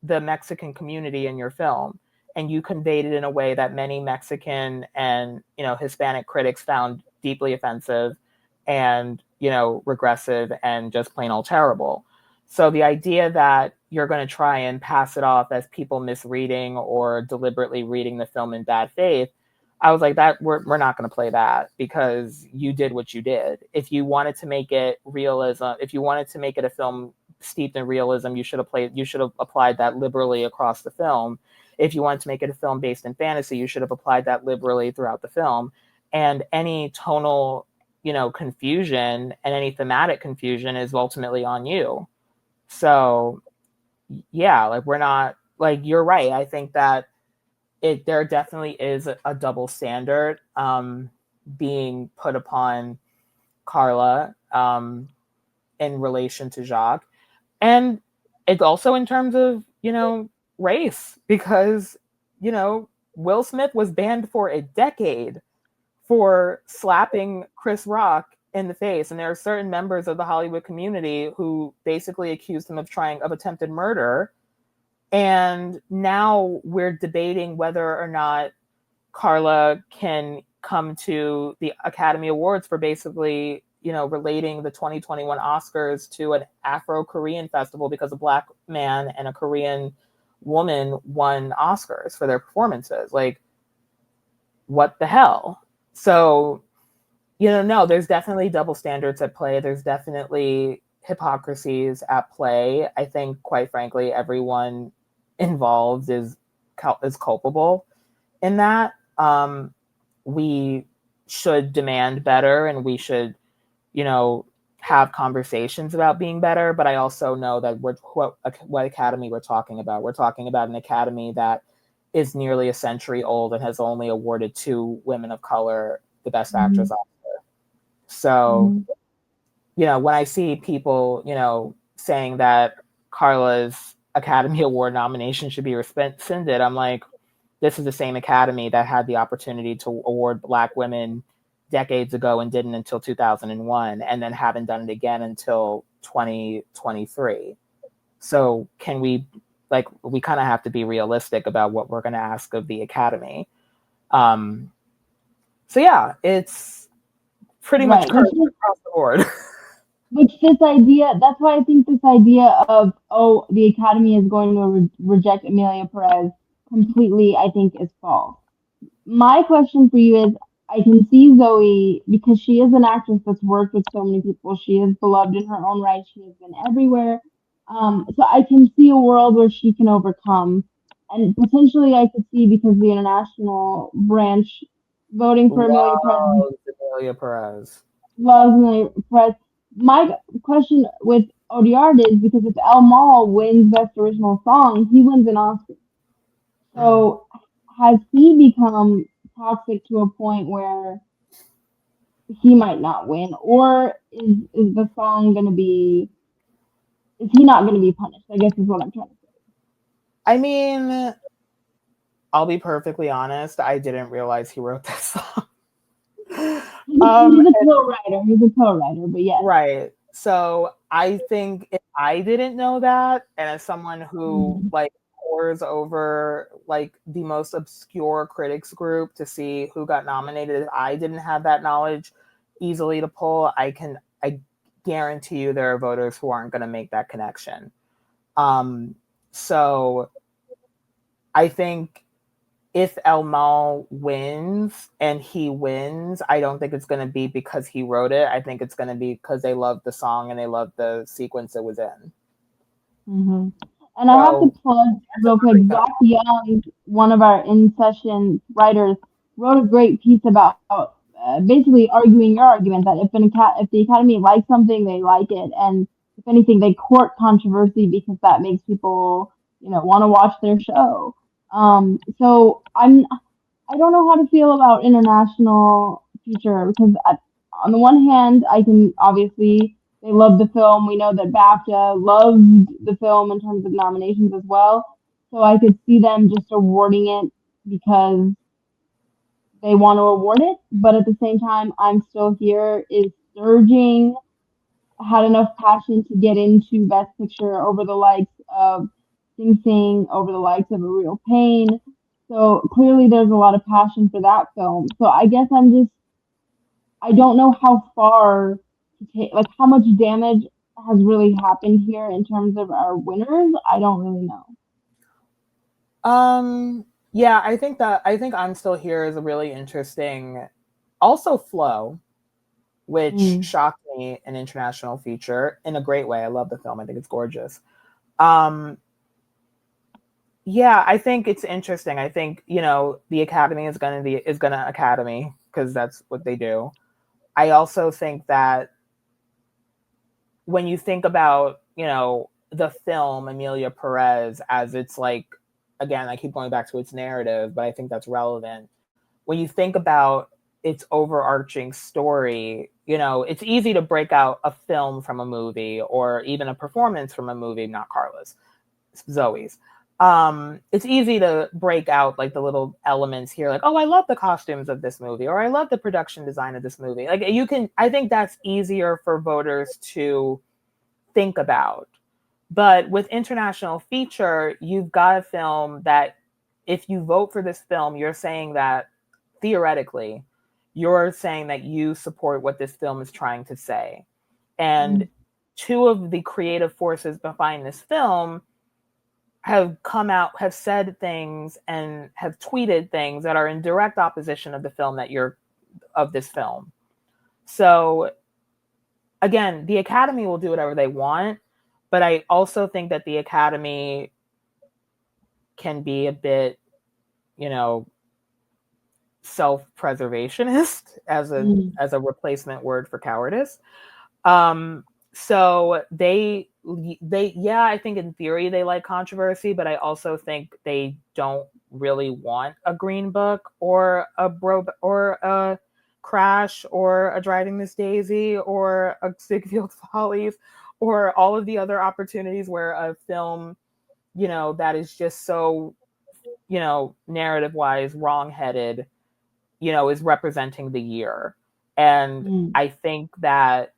the Mexican community in your film, and you conveyed it in a way that many Mexican and, Hispanic critics found deeply offensive and, regressive and just plain old terrible. So the idea that you're going to try and pass it off as people misreading or deliberately reading the film in bad faith, I was like, that we're not going to play that, because you did what you did. If you wanted to make it realism, if you wanted to make it a film steeped in realism, you should have applied that liberally across the film. If you wanted to make it a film based in fantasy, you should have applied that liberally throughout the film. And any tonal, confusion and any thematic confusion is ultimately on you. So yeah, like, we're not, like, you're right. I think that there definitely is a double standard being put upon Carla in relation to Jacques. And it's also in terms of, race, because, Will Smith was banned for a decade for slapping Chris Rock in the face. And there are certain members of the Hollywood community who basically accused him of attempted murder. And now we're debating whether or not Carla can come to the Academy Awards for basically, relating the 2021 Oscars to an Afro-Korean festival, because a Black man and a Korean woman won Oscars for their performances. Like, what the hell? So, no, there's definitely double standards at play. There's definitely hypocrisies at play. I think, quite frankly, everyone involved is culpable in that. We should demand better, and we should, have conversations about being better. But I also know that what academy we're talking about. We're talking about an academy that is nearly a century old and has only awarded 2 women of color the Best Actress Oscar. So, when I see people, saying that Carla's Academy Award nomination should be rescinded, I'm like, this is the same Academy that had the opportunity to award Black women decades ago and didn't until 2001, and then haven't done it again until 2023. So we kind of have to be realistic about what we're going to ask of the Academy. So yeah, it's pretty much across the board. Which this idea, that's why I think this idea of, oh, the Academy is going to reject Emilia Perez completely, I think, is false. My question for you is, I can see Zoe, because she is an actress that's worked with so many people. She is beloved in her own right. She has been everywhere. So I can see a world where she can overcome. And potentially I could see, because the international branch voting for Emilia Perez Emilia Perez. loves Emilia Perez. my question with Odiard is because if El Mal wins Best Original Song, he wins an Oscar. Mm. So has he become toxic to a point where he might not win, or is the song gonna be? Is he not gonna be punished? I guess is what I'm trying to say. I mean, I'll be perfectly honest. I didn't realize he wrote that song. He's a co-writer. He's a co-writer, but yes. Right. So I think if I didn't know that, and as someone who Mhm. like pores over like the most obscure critics group to see who got nominated, if I didn't have that knowledge easily to pull, I guarantee you there are voters who aren't going to make that connection. So I think if El Mal wins and he wins, I don't think it's going to be because he wrote it. I think it's going to be because they love the song and they love the sequence it was in. hmm And I have to So plug that's real a quick. perfect film. Zach Young, one of our in-session writers, wrote a great piece about basically arguing your argument that if the Academy likes something, they like it, and if anything, they court controversy because that makes people, want to watch their show. So I don't know how to feel about international feature because on the one hand, I can obviously they love the film. We know that BAFTA loved the film in terms of nominations as well. So I could see them just awarding it because they want to award it. But at the same time, I'm Still Here is surging. Had enough passion to get into Best Picture over the likes of Sing Sing, over the likes of A Real Pain. So clearly there's a lot of passion for that film. So I guess I don't know how far to take, like how much damage has really happened here in terms of our winners. I don't really know. Yeah, I think I'm Still Here is a really interesting. Also, Flow, which Mm. shocked me, an international feature in a great way. I love the film. I think it's gorgeous. Um, yeah, I think it's interesting. I think the Academy is gonna Academy because that's what they do. I also think that when you think about the film Amelia Perez as it's like, again, I keep going back to its narrative, but I think that's relevant. When you think about its overarching story, it's easy to break out a film from a movie or even a performance from a movie, not Carla's, Zoe's. It's easy to break out like the little elements here, like, oh, I love the costumes of this movie, or I love the production design of this movie. Like I think that's easier for voters to think about. But with international feature, you've got a film that if you vote for this film, you're saying that theoretically, you're saying that you support what this film is trying to say. And Mm. two of the creative forces behind this film have come out, have said things, and have tweeted things that are in direct opposition of the film of this film. So again, the Academy will do whatever they want, but I also think that the Academy can be a bit, you know, self-preservationist Mm. as a replacement word for cowardice. Um, so yeah, I think in theory they like controversy, but I also think they don't really want a Green Book or a Crash or a Driving Miss Daisy or a Ziegfeld Follies or all of the other opportunities where a film, that is just so, narrative wise wrongheaded, is representing the year. And Mm. I think that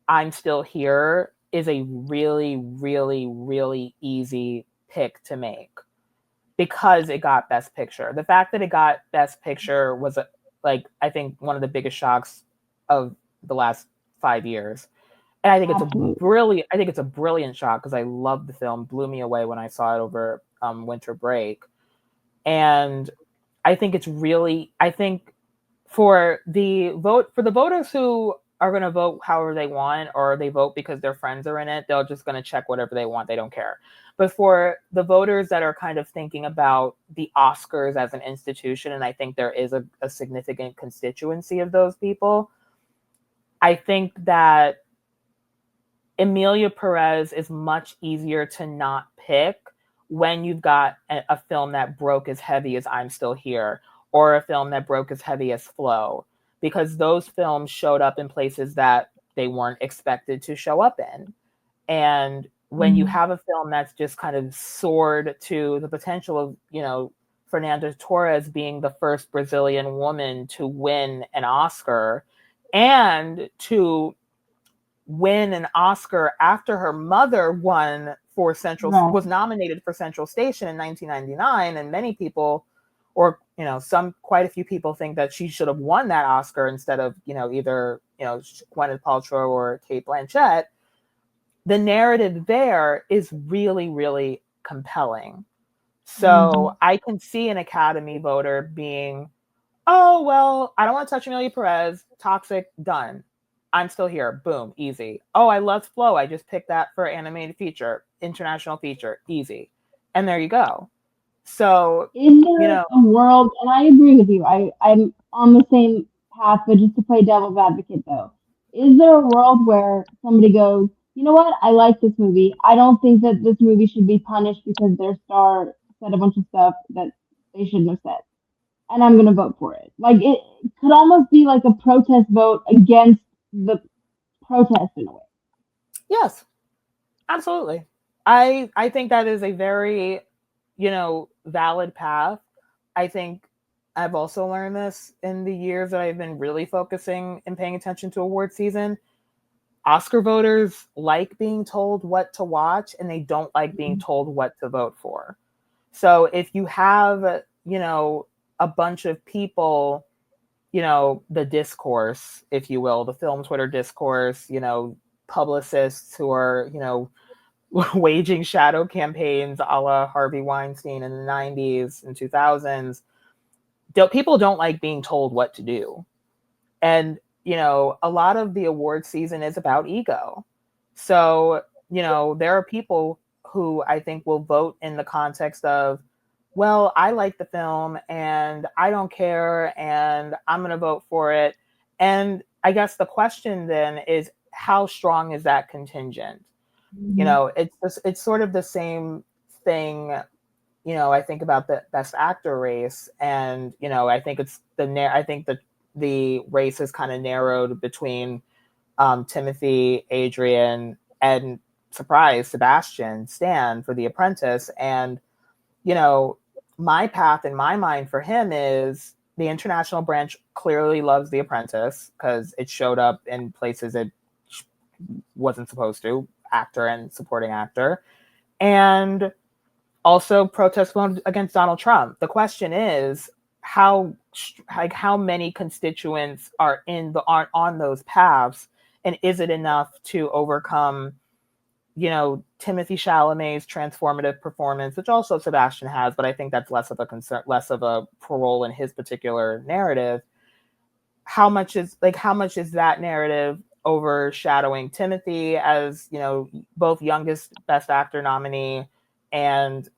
I'm Still Here is a really, really, really easy pick to make because it got Best Picture. The fact that it got Best Picture was like, I think one of the biggest shocks of the last 5 years. And I think Absolutely. it's a brilliant shot because I loved the film, blew me away when I saw it over winter break. And I think for the voters who are going to vote however they want, or they vote because their friends are in it, they're just going to check whatever they want. They don't care. But for the voters that are kind of thinking about the Oscars as an institution, and I think there is a significant constituency of those people, I think that Emilia Perez is much easier to not pick when you've got a film that broke as heavy as I'm Still Here, or a film that broke as heavy as Flow, because those films showed up in places that they weren't expected to show up in. And when you have a film that's just kind of soared to the potential of, Fernanda Torres being the first Brazilian woman to win an Oscar, and to win an Oscar after her mother won for was nominated for Central Station in 1999, and many people, or quite a few people, think that she should have won that Oscar instead of either Gwyneth Paltrow or Cate Blanchett. The narrative there is really, really compelling. So I can see an Academy voter being, oh, well, I don't want to touch Emilia Perez, toxic, done. I'm Still Here, boom, easy. Oh, I love Flow, I just picked that for animated feature, international feature, easy. And there you go. So, is there a world, and I agree with you, I'm on the same path, but just to play devil's advocate though, is there a world where somebody goes, you know what, I like this movie. I don't think that this movie should be punished because their star said a bunch of stuff that they shouldn't have said, and I'm going to vote for it. Like, it could almost be like a protest vote against the protest in a way. Yes, absolutely. I think that is a very, valid path. I think I've also learned this in the years that I've been really focusing and paying attention to award season. Oscar voters like being told what to watch, and they don't like being told what to vote for. So if you have, a bunch of people, the discourse, if you will, the film Twitter discourse, publicists who are, waging shadow campaigns a la Harvey Weinstein in the 90s and 2000s, people don't like being told what to do. And, a lot of the award season is about ego. So, there are people who I think will vote in the context of, well, I like the film and I don't care and I'm going to vote for it. And I guess the question then is, how strong is that contingent? It's sort of the same thing. I think about the Best Actor race, and I think the race is kind of narrowed between Timothy, Adrian, and surprise, Sebastian Stan for The Apprentice. And my path in my mind for him is the international branch clearly loves The Apprentice because it showed up in places it wasn't supposed to, actor and supporting actor, and also protest against Donald Trump. The question is how many constituents are on those paths, and is it enough to overcome Timothy Chalamet's transformative performance, which also Sebastian has, but I think that's less of a concern, less of a role in his particular narrative. How much is that narrative overshadowing Timothy as, both youngest Best Actor nominee and,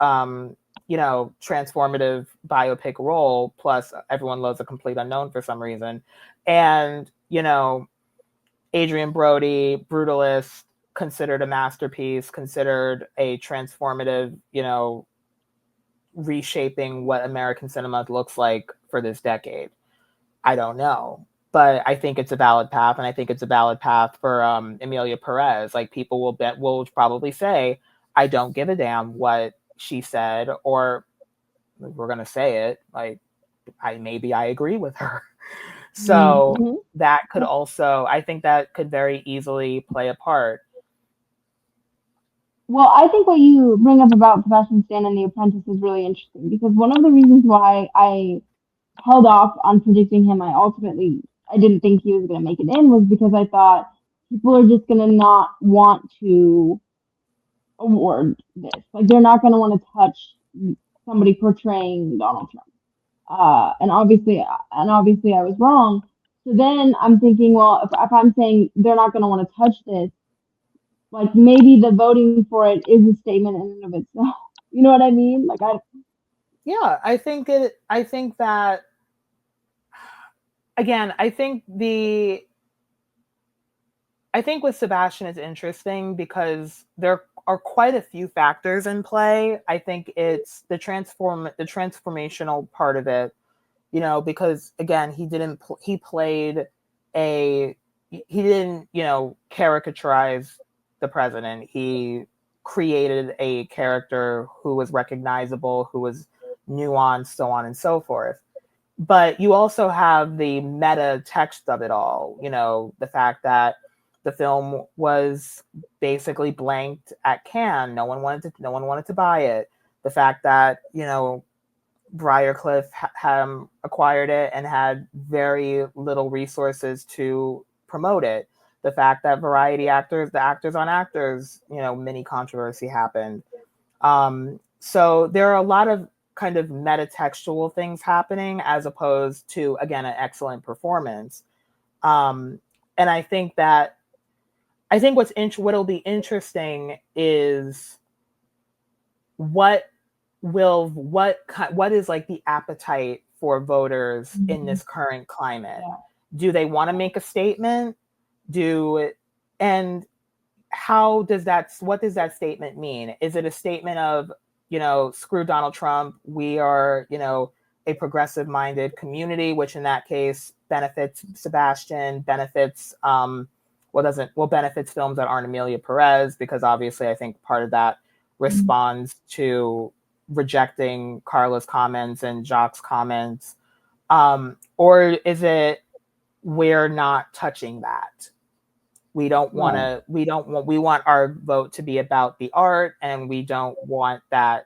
transformative biopic role, plus everyone loves A Complete Unknown for some reason. And, Adrian Brody, Brutalist, considered a masterpiece, considered a transformative, reshaping what American cinema looks like for this decade. I don't know, but I think it's a valid path, and I think it's a valid path for Emilia Perez. Like, people will probably say, I don't give a damn what she said, or we're gonna say it, like, I agree with her. So that could also, I think that could very easily play a part. Well, I think what you bring up about Sebastian Stan and The Apprentice is really interesting, because one of the reasons why I held off on predicting him, I didn't think he was going to make it in, was because I thought people are just going to not want to award this. Like, they're not going to want to touch somebody portraying Donald Trump. And obviously I was wrong. So then I'm thinking, well, if I'm saying they're not going to want to touch this, like, maybe the voting for it is a statement in and of itself. You know what I mean? Like, I think that, again, I think I think with Sebastian it's interesting because there are quite a few factors in play. I think it's the transformational part of it, you know, because again, he played he didn't, you know, caricaturize the president. He created a character who was recognizable, who was nuanced, so on and so forth. But you also have the meta text of it all, you know, the fact that the film was basically blanked at Cannes. No one wanted to buy it. The fact that, you know, Briarcliff acquired it and had very little resources to promote it. The fact that Variety Actors, the Actors on Actors, you know, mini controversy happened. So there are a lot of kind of metatextual things happening as opposed to, again, an excellent performance. And I think what'll be interesting is what is like the appetite for voters in this current climate. Yeah. Do they want to make a statement? And what does that statement mean? Is it a statement of, you know, screw Donald Trump, we are, you know, a progressive minded community, which in that case benefits Sebastian, benefits benefits films that aren't Amelia Perez, because obviously I think part of that responds to rejecting Carla's comments and Jacques' comments, or is it we're not touching that? We want our vote to be about the art, and we don't want to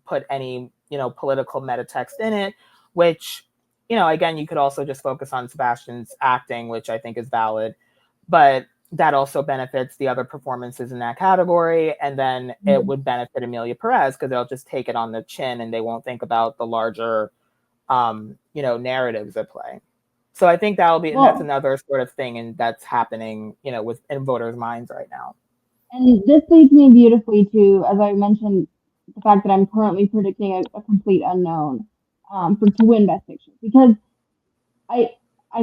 put any, you know, political metatext in it, which, you know, again, you could also just focus on Sebastian's acting, which I think is valid, but that also benefits the other performances in that category. And then it would benefit Amelia Perez because they'll just take it on the chin and they won't think about the larger, you know, narratives at play. So I think that's another sort of thing, and that's happening, you know, in voters' minds right now. And this leads me beautifully to, as I mentioned, the fact that I'm currently predicting a complete unknown to win Best Picture, because I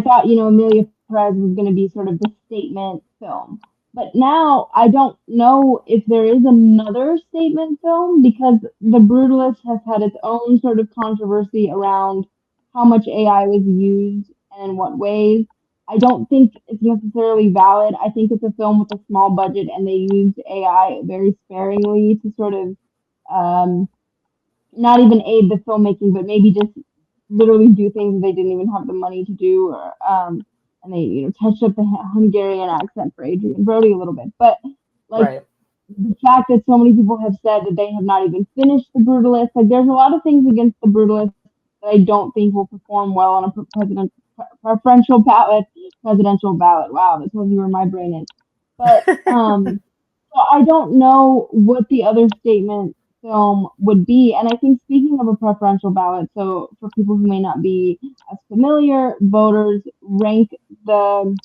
thought, you know, Amelia Perez was going to be sort of the statement film. But now I don't know if there is another statement film, because The Brutalist has had its own sort of controversy around how much AI was used and in what ways. I don't think it's necessarily valid. I think it's a film with a small budget and they used AI very sparingly to sort of not even aid the filmmaking, but maybe just literally do things they didn't even have the money to do, or and they, you know, touched up the Hungarian accent for Adrian Brody a little bit. But like Right. the fact that so many people have said that they have not even finished The Brutalist, like there's a lot of things against The Brutalist that I don't think will perform well on a presidential ballot. Wow, that tells you where my brain is. But so I don't know what the other statement film would be. And I think, speaking of a preferential ballot, so for people who may not be as familiar, voters the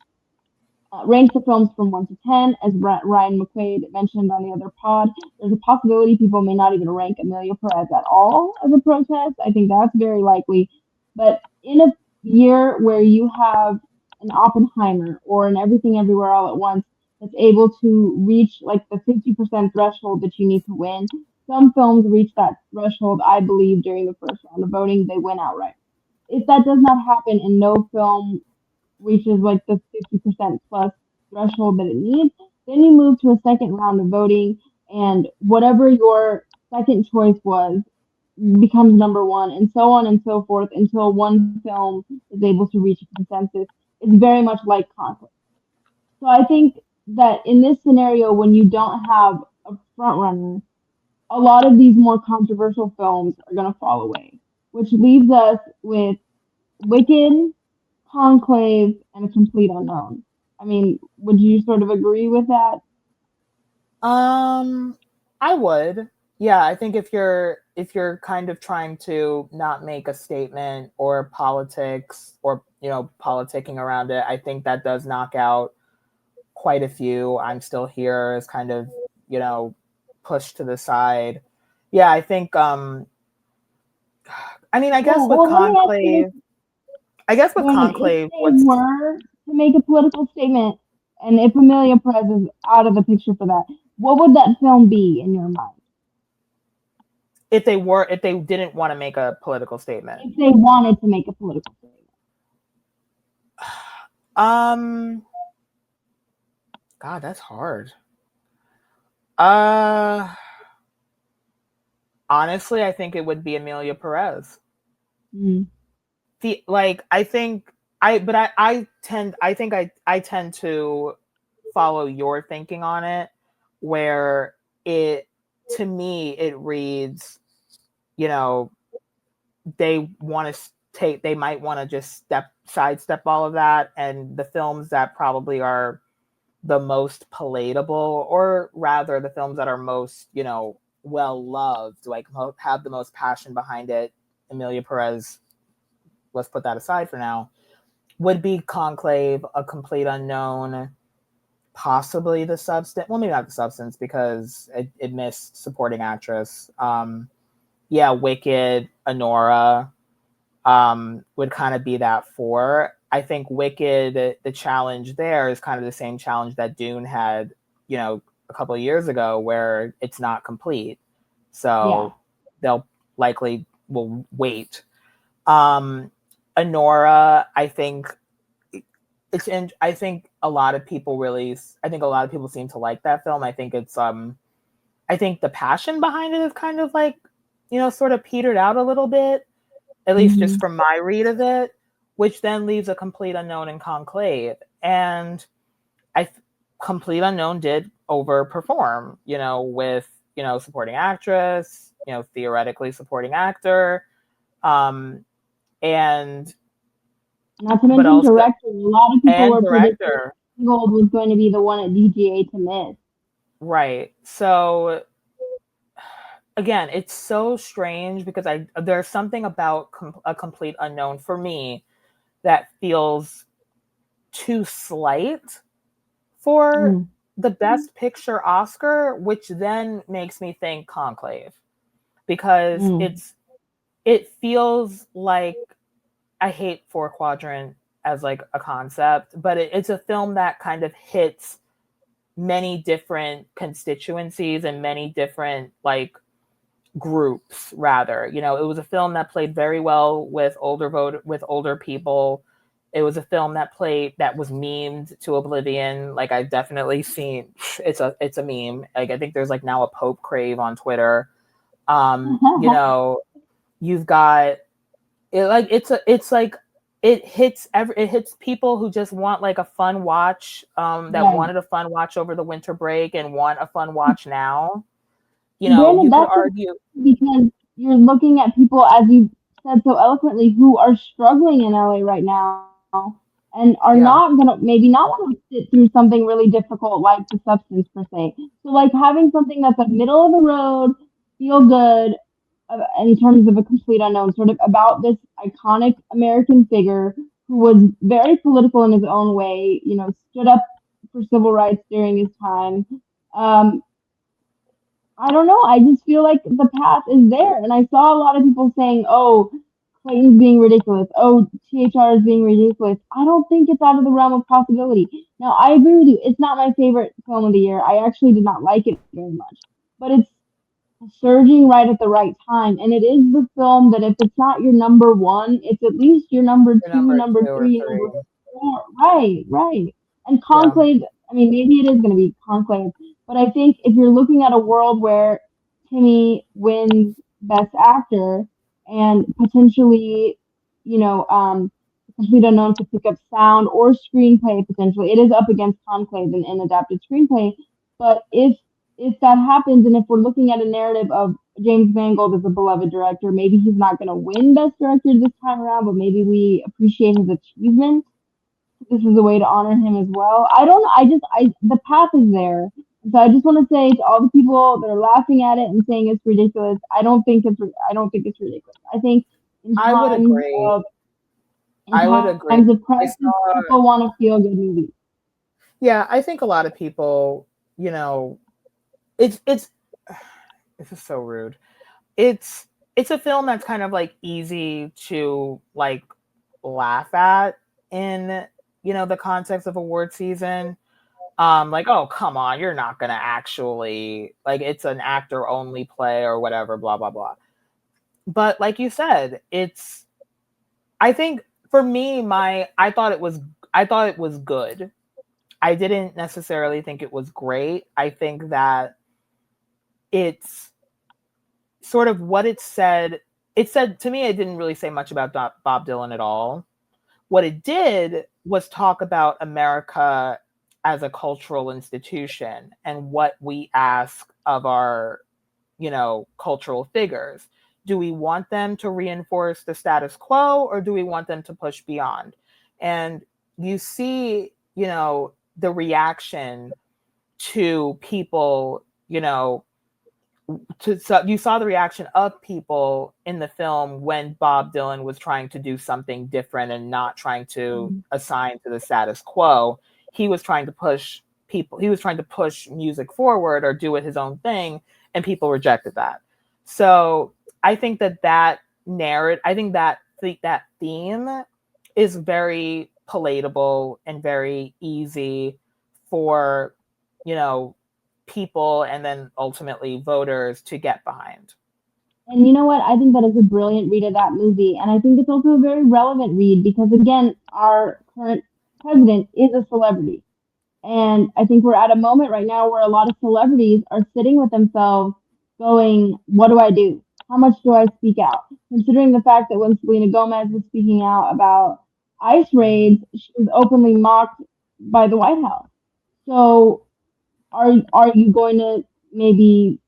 rank the films from 1 to 10. As Ryan McQuaid mentioned on the other pod, there's a possibility people may not even rank Amelia Perez at all as a protest. I think that's very likely. But in a year where you have an Oppenheimer or an Everything Everywhere All at Once that's able to reach like the 50% threshold that you need to win, some films reach that threshold, I believe, during the first round of voting, they win outright. If that does not happen and no film reaches like the 50% plus threshold that it needs, then you move to a second round of voting, and whatever your second choice was becomes number one, and so on and so forth until one film is able to reach a consensus. It's very much like conflict. So I think that in this scenario, when you don't have a front runner, a lot of these more controversial films are going to fall away, which leaves us with Wicked, Conclave, and A Complete Unknown. I mean, would you sort of agree with that? I would. Yeah, I think if you're kind of trying to not make a statement or politics or, you know, politicking around it, I think that does knock out quite a few. I'm Still Here is kind of, you know, pushed to the side. Yeah, I think I mean, I guess with Conclave, If they what's were to make a political statement, And if Amelia Perez is out of the picture for that, what would that film be in your mind? If they didn't want to make a political statement. If they wanted to make a political statement. God, that's hard. Honestly, I think it would be Amelia Perez. Mm. I tend to follow your thinking on it, where to me it reads, they might want to just sidestep all of that, and the films that probably are the most palatable, or rather the films that are most, well loved, like have the most passion behind it, Amelia Perez, let's put that aside for now, would be Conclave, A Complete Unknown, possibly The Substance. Well, maybe not The Substance because it missed supporting actress. Wicked, Anora would kind of be that four. I think Wicked, the challenge there is kind of the same challenge that Dune had, a couple of years ago, where it's not complete. So they'll likely will wait. Anora, I think I think a lot of people seem to like that film. I think I think the passion behind it is kind of like, sort of petered out a little bit, at least just from my read of it, which then leaves A Complete Unknown in Conclave. And Complete Unknown did overperform, with, supporting actress, theoretically supporting actor, and not to mention director. A lot of people were predicting Gold was going to be the one at DGA to miss. Right. So again, it's so strange because there's something about A Complete Unknown for me that feels too slight for the Best Picture Oscar, which then makes me think Conclave, because it feels like, I hate Four Quadrant as like a concept, but it's a film that kind of hits many different constituencies and many different like groups, rather. It was a film that played very well with older people. It was a film that was memed to oblivion. Like, I've definitely seen it's a meme. Like, I think there's like now a Pope crave on Twitter. You've got it, like it hits people who just want like a fun watch, that wanted a fun watch over the winter break and want a fun watch now. Granted, you could argue, because you're looking at people, as you said so eloquently, who are struggling in LA right now and are not maybe not want to sit through something really difficult like The Substance per se. So like having something that's a middle of the road, feel good, in terms of A Complete Unknown, sort of about this iconic American figure who was very political in his own way, stood up for civil rights during his time. I don't know. I just feel like the path is there. And I saw a lot of people saying, oh, Clayton's being ridiculous. Oh, THR is being ridiculous. I don't think it's out of the realm of possibility. Now, I agree with you. It's not my favorite film of the year. I actually did not like it very much. But it's surging right at the right time. And it is the film that if it's not your number one, it's at least your number two, number three, number four. Right. And Conclave, I mean, maybe it is going to be Conclave. But I think if you're looking at a world where Timmy wins Best Actor and potentially, Complete Unknown to pick up sound or screenplay potentially, it is up against Conclave in adapted screenplay. But if that happens, and if we're looking at a narrative of James Mangold as a beloved director, maybe he's not going to win Best Director this time around, but maybe we appreciate his achievement. This is a way to honor him as well. I don't know. The path is there. So I just want to say to all the people that are laughing at it and saying it's ridiculous, I don't think it's ridiculous. I think I would agree. I would agree. In times of crisis, people want to feel good movies. Yeah, I think a lot of people, it's this is so rude. It's a film that's kind of like easy to like laugh at in, the context of award season. Like, oh, come on, you're not gonna actually, like, it's an actor only play or whatever, blah blah blah. But like you said, I think for me, I thought it was good. I didn't necessarily think it was great. I think that it's sort of what it said. It said to me, it didn't really say much about Bob Dylan at all. What it did was talk about America as a cultural institution and what we ask of our, cultural figures. Do we want them to reinforce the status quo, or do we want them to push beyond? And you see, the reaction to people, so you saw the reaction of people in the film when Bob Dylan was trying to do something different and not trying to assign to the status quo. He was trying to push music forward or do it his own thing, and people rejected that. So I think that narrative, I think that theme is very palatable and very easy for, people and then ultimately voters to get behind. And you know what? I think that is a brilliant read of that movie. And I think it's also a very relevant read because, again, our current president is a celebrity. And I think we're at a moment right now where a lot of celebrities are sitting with themselves going, what do I do? How much do I speak out? Considering the fact that when Selena Gomez was speaking out about ICE raids, she was openly mocked by the White House. So are you going to maybe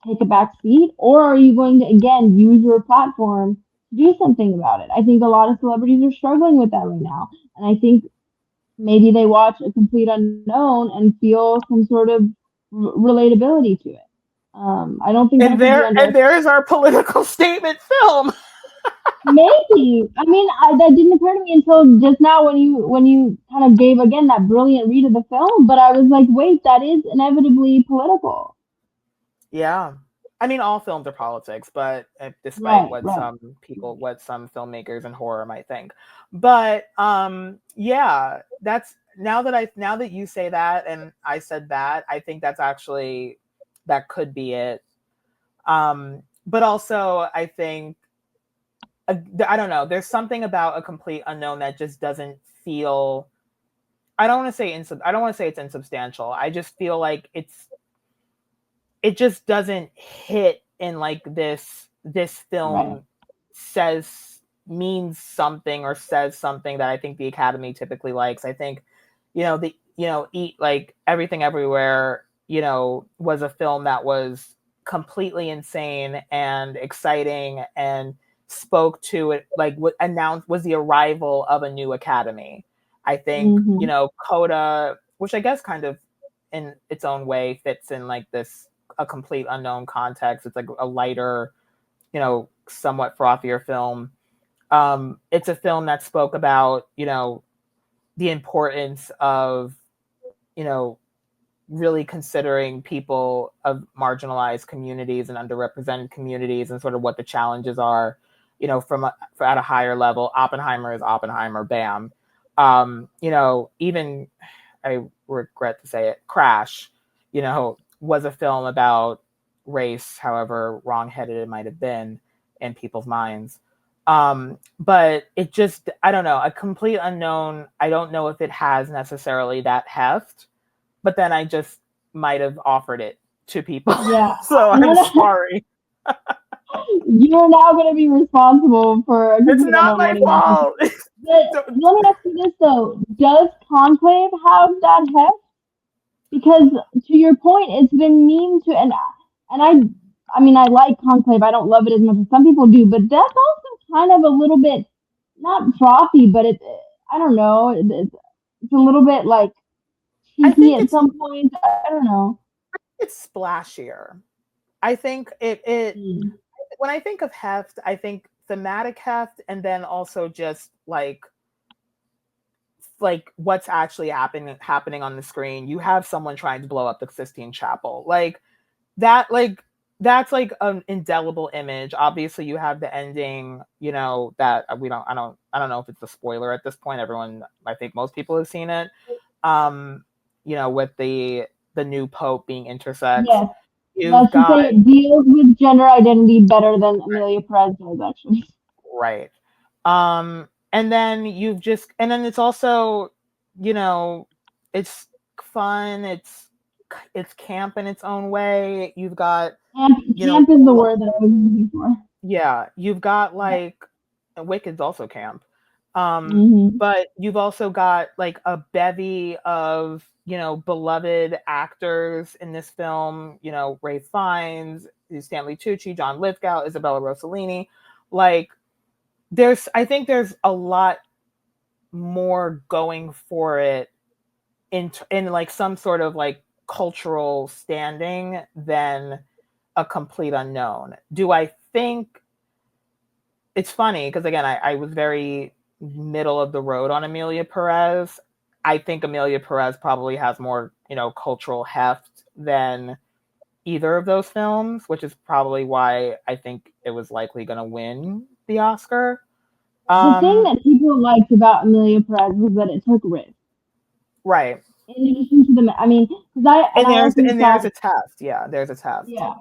take a back seat, or are you going to again use your platform to do something about it? I think a lot of celebrities are struggling with that right now, and I think maybe they watch a complete unknown and feel some sort of relatability to it. I don't think that could be And underestimated. there is our political statement film. Maybe. I mean, that didn't occur to me until just now when you kind of gave again that brilliant read of the film. But I was like, wait, that is inevitably political. Yeah. I mean, all films are politics, but despite Right, what right. some filmmakers in horror might think. But yeah, that's now that you say that and I said that, I think that's actually, that could be it. But also, I think, I don't know. There's something about A Complete Unknown that just doesn't feel. I don't want to say I don't want to say it's insubstantial. I just feel like it just doesn't hit in like this Right. film means something or says something that I think the Academy typically likes. I think, eat like Everything Everywhere, was a film that was completely insane and exciting and spoke to it, like what announced was the arrival of a new Academy. I think, Hmm. Coda, which I guess kind of in its own way fits in like this A Complete Unknown context. It's like a lighter, somewhat frothier film. It's a film that spoke about, the importance of, you know, really considering people of marginalized communities and underrepresented communities and sort of what the challenges are, at a higher level. Oppenheimer is Oppenheimer, bam. Even, I regret to say it, Crash, was a film about race, however wrongheaded it might have been in people's minds. But it just, I don't know, A Complete Unknown, I don't know if it has necessarily that heft, but then I just might have offered it to people. Yeah. So I'm I'm gonna. sorry. You're now going to be responsible for a It's complete not unknown my winning that. fault. But let me ask you this though: does Conclave have that heft? Because to your point, it's been mean to and I mean I like Conclave. I don't love it as much as some people do, but that's also kind of a little bit not frothy, but I don't know. It's a little bit like I cheeky think at some points. I don't know. it's splashier. I think it Mm. when I think of heft, I think thematic heft, and then also just like what's actually happening on the screen. You have someone trying to blow up the Sistine Chapel, like that. Like that's like an indelible image. Obviously, you have the ending. That we don't. I don't know if it's a spoiler at this point. Everyone, I think most people have seen it. Um, with the new pope being intersex. Yes. You've Let's just got say it deals with gender identity better than Amelia Perez does, actually. right. And then it's also, it's fun, it's camp in its own way. You've got, Camp is the word that I was looking for. yeah, you've got like Wicked's also camp. Mm-hmm. But you've also got like a bevy of, beloved actors in this film, Ray Fiennes, Stanley Tucci, John Lithgow, Isabella Rossellini. Like I think there's a lot more going for it in like some sort of like cultural standing than a complete unknown. Do I think it's funny because again, I was very middle of the road on Amelia Perez. I think Amelia Perez probably has more, cultural heft than either of those films, which is probably why I think it was likely going to win the Oscar. The thing that people liked about Amelia Perez was that it took risks. Right. In addition to because I also there's a test. Yeah, there's a test. Yeah,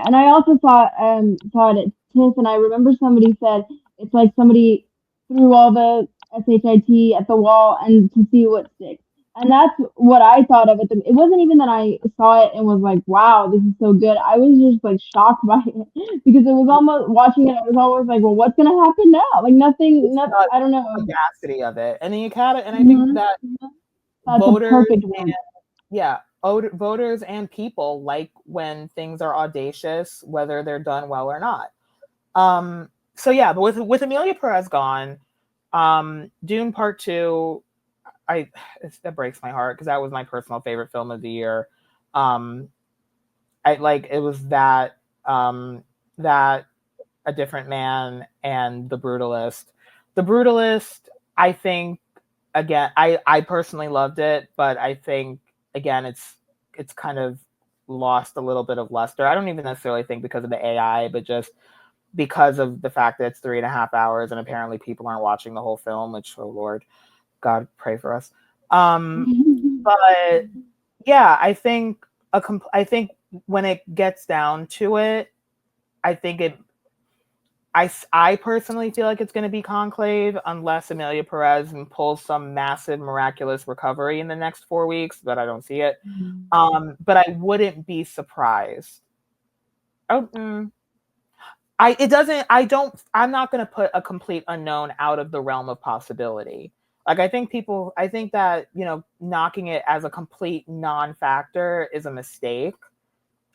and I also saw it at TIFF, and I remember somebody said it's like somebody threw all the SHIT at the wall and to see what sticks. And that's what I thought of it. It wasn't even that I saw it and was like, wow, this is so good. I was just like shocked by it because it was almost watching it. I was always like, well, what's gonna happen now? Like nothing. I don't know. Audacity of it, and the Academy, and I Mm-hmm. think that that's voters, a perfect word. voters and people like when things are audacious, whether they're done well or not. So yeah, but with Amelia Perez gone, Dune Part 2, that breaks my heart because that was my personal favorite film of the year. It was that A Different Man and The Brutalist. The Brutalist, I think, again, I personally loved it, but I think again it's kind of lost a little bit of luster. I don't even necessarily think because of the AI, but just because of the fact that it's 3.5 hours and apparently people aren't watching the whole film, which, oh Lord, God pray for us. But yeah, I think when it gets down to it, I think I personally feel like it's going to be Conclave unless Amelia Perez pulls some massive miraculous recovery in the next 4 weeks, but I don't see it. But I wouldn't be surprised. I'm not going to put a complete unknown out of the realm of possibility. Like I think that, knocking it as a complete non-factor is a mistake.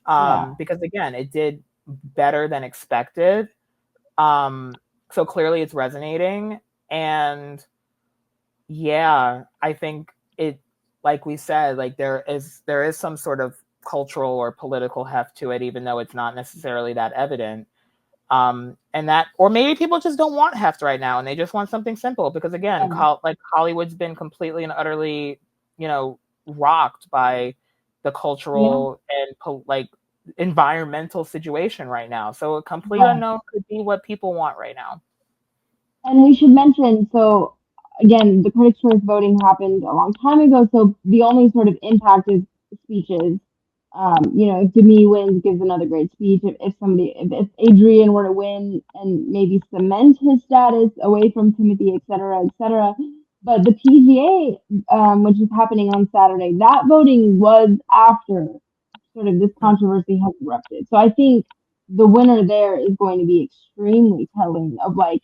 Because again, it did better than expected. So clearly it's resonating. And yeah, I think it, like we said, like there is some sort of cultural or political heft to it, even though it's not necessarily that evident. And that, or maybe people just don't want heft right now and they just want something simple because again, like Hollywood's been completely and utterly, rocked by the cultural and environmental situation right now. So a complete unknown could be what people want right now. And we should mention, so again, the Critics' Choice voting happened a long time ago, so the only sort of impact is speeches. If Demi wins, gives another great speech. If Adrian were to win and maybe cement his status away from Timothy, et cetera, et cetera. But the PGA, which is happening on Saturday, that voting was after sort of this controversy has erupted. So I think the winner there is going to be extremely telling of like,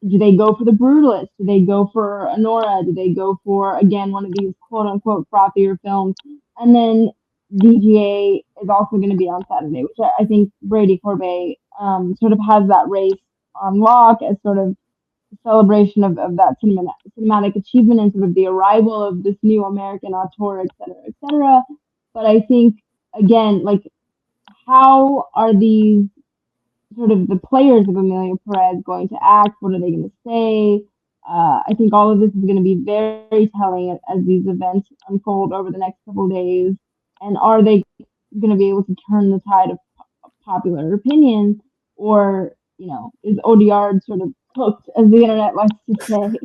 do they go for the brutalist? Do they go for Honora? Do they go for, again, one of these quote unquote frothier films? And then DGA is also going to be on Saturday, which I think Brady Corbet sort of has that race on lock as sort of celebration of that cinematic achievement and sort of the arrival of this new American auteur, et cetera, et cetera. But I think, again, like, how are these sort of the players of Amelia Perez going to act? What are they going to say? I think all of this is going to be very telling as these events unfold over the next couple of days. And are they going to be able to turn the tide of popular opinion? Or, is Odiard sort of cooked, as the internet likes to say?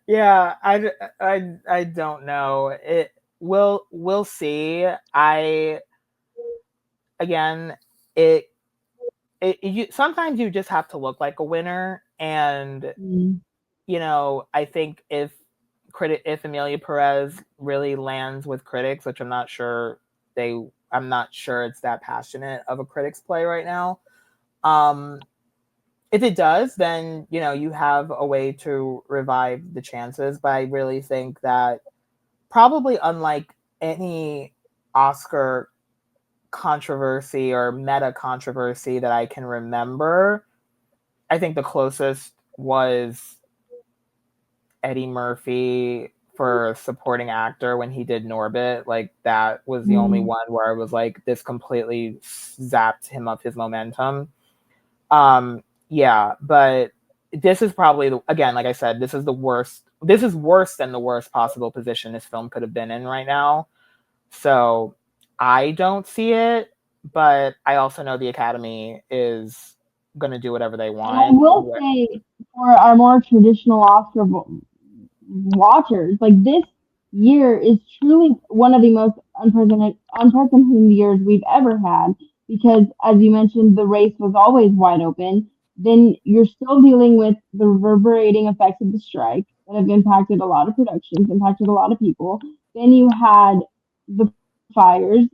Yeah, I don't know. We'll see. I again, it you sometimes you just have to look like a winner, and Mm. I think if Amelia Perez really lands with critics, which I'm not sure it's that passionate of a critics play right now. Um, if it does, then you have a way to revive the chances. But I really think that probably unlike any Oscar controversy or meta controversy that I can remember, I think the closest was Eddie Murphy for supporting actor when he did Norbit. Like that was the only Mm. one where I was like, this completely zapped him of his momentum. Yeah, but this is probably again, like I said, this is the worst. This is worse than the worst possible position this film could have been in right now. So I don't see it, but I also know the Academy is going to do whatever they And I want. will say, for our more traditional Oscar watchers, like this year is truly one of the most unprecedented years we've ever had. Because, as you mentioned, the race was always wide open. Then you're still dealing with the reverberating effects of the strike that have impacted a lot of productions, impacted a lot of people. Then you had the fires.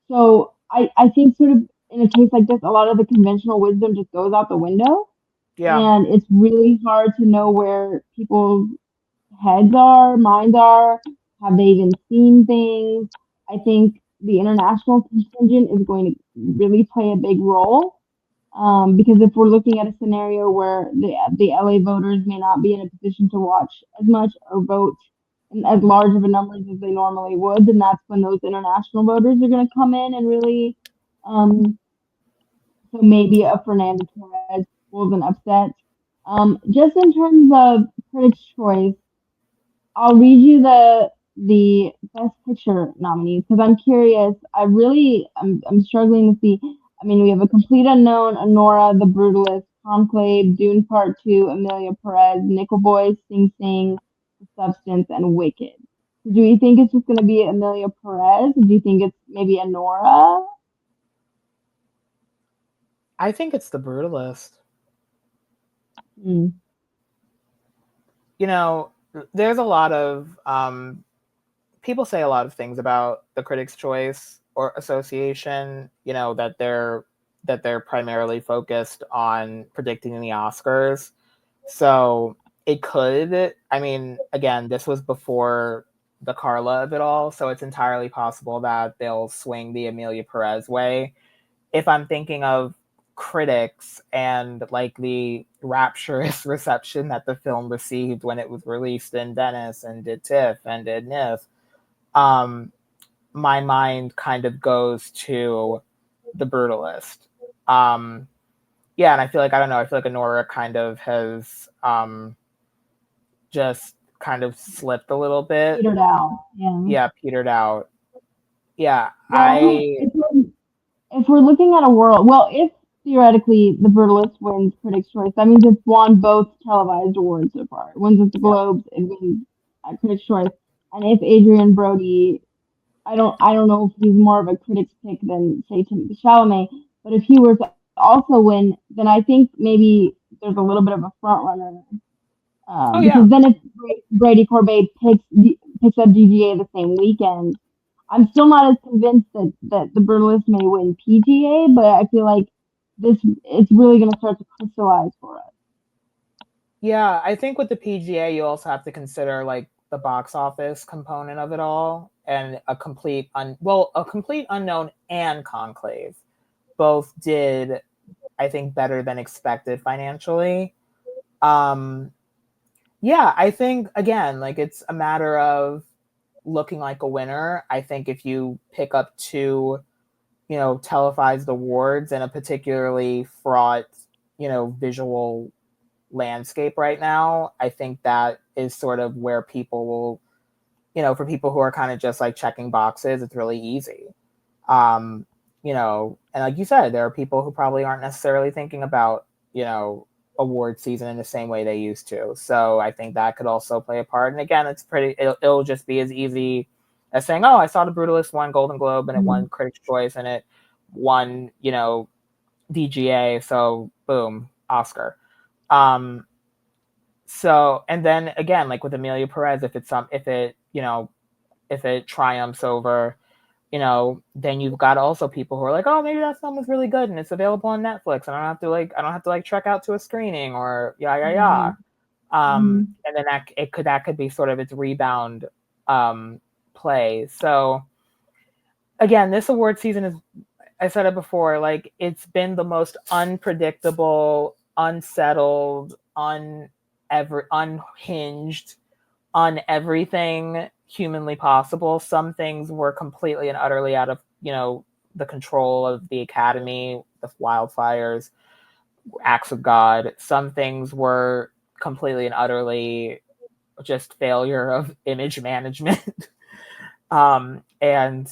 So I think sort of in a case like this, a lot of the conventional wisdom just goes out the window, Yeah, and it's really hard to know where people's heads are, minds are. Have they even seen things? I think the international contingent is going to really play a big role, because if we're looking at a scenario where the LA voters may not be in a position to watch as much or vote in as large of a numbers as they normally would, then that's when those international voters are going to come in and really, um, so maybe a Fernando Torres was an upset. Just in terms of Critics' Choice, I'll read you the Best Picture nominees because I'm curious. I'm struggling to see. I mean, we have A Complete Unknown, Honora, The Brutalist, Conclave, Dune Part Two, Amelia Perez, Nickel Boy, Sing Sing, The Substance, and Wicked. Do you think it's just going to be Amelia Perez? Do you think it's maybe Honora? I think it's The Brutalist. Hmm. You know, there's a lot of people say a lot of things about the Critics' Choice or Association. That they're primarily focused on predicting the Oscars. So it could. I mean, again, this was before the Carla of it all, so it's entirely possible that they'll swing the Amelia Perez way. If I'm thinking of critics and like the rapturous reception that the film received when it was released in Venice and did TIFF and did NIF, um, my mind kind of goes to The Brutalist. Um, yeah, and I feel like I don't know. I feel like Honora kind of has just kind of slipped a little bit. Petered out. Yeah. Yeah, petered out. Yeah, Well, if we're looking at a world, well, if theoretically The Brutalist wins Critics' Choice, that means it's won both televised awards so far. It wins at the yeah, Globes, it wins at Critics' Choice. And if Adrian Brody, I don't know if he's more of a critics pick than say Timothée Chalamet, but if he were to also win, then I think maybe there's a little bit of a front runner. oh yeah, Because then if Brady Corbet picks up DGA the same weekend, I'm still not as convinced that the Brutalist may win PGA, but I feel like it's really going to start to crystallize for us. yeah. I think with the PGA, you also have to consider like the box office component of it all, and a complete unknown and Conclave both did, I think, better than expected financially. Um, yeah, I think again, like it's a matter of looking like a winner. I think if you pick up two, televised awards in a particularly fraught, visual landscape right now, I think that is sort of where people will, for people who are kind of just like checking boxes, it's really easy. Um, and like you said, there are people who probably aren't necessarily thinking about, award season in the same way they used to. So I think that could also play a part. And again, it'll just be as easy as saying, oh, I saw The Brutalist won Golden Globe and it won Critics' Choice and it won, DGA. So boom, Oscar. So, and then again, like with Amelia Perez, if it triumphs over, then you've got also people who are like, oh, maybe that film was really good and it's available on Netflix and I don't have to trek out to a screening or yeah. And then that could be sort of its rebound play. So again, this award season is, I said it before, like it's been the most unpredictable, unsettled, unhinged on everything humanly possible. Some things were completely and utterly out of, the control of the Academy, the wildfires, acts of God. Some things were completely and utterly just failure of image management and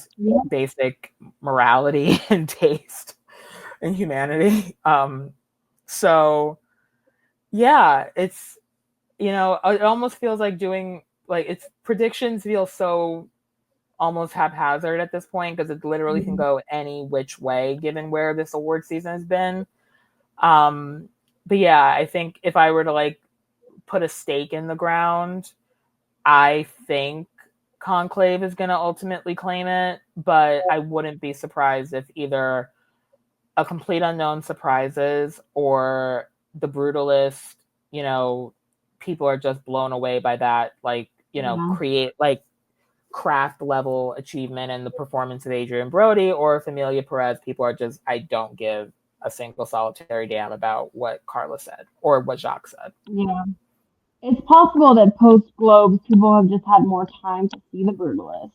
basic morality and taste and humanity. So yeah, it's, it almost feels like doing, like, its predictions feel so almost haphazard at this point because it literally can go any which way given where this award season has been. But yeah, I think if I were to like put a stake in the ground, I think Conclave is going to ultimately claim it, but I wouldn't be surprised if either A Complete Unknown surprises or The Brutalist, people are just blown away by that, like, create like craft level achievement and the performance of Adrian Brody, or if Amelia Perez, people are just, I don't give a single solitary damn about what Carla said or what Jacques said. Yeah. It's possible that post Globes, people have just had more time to see The Brutalist.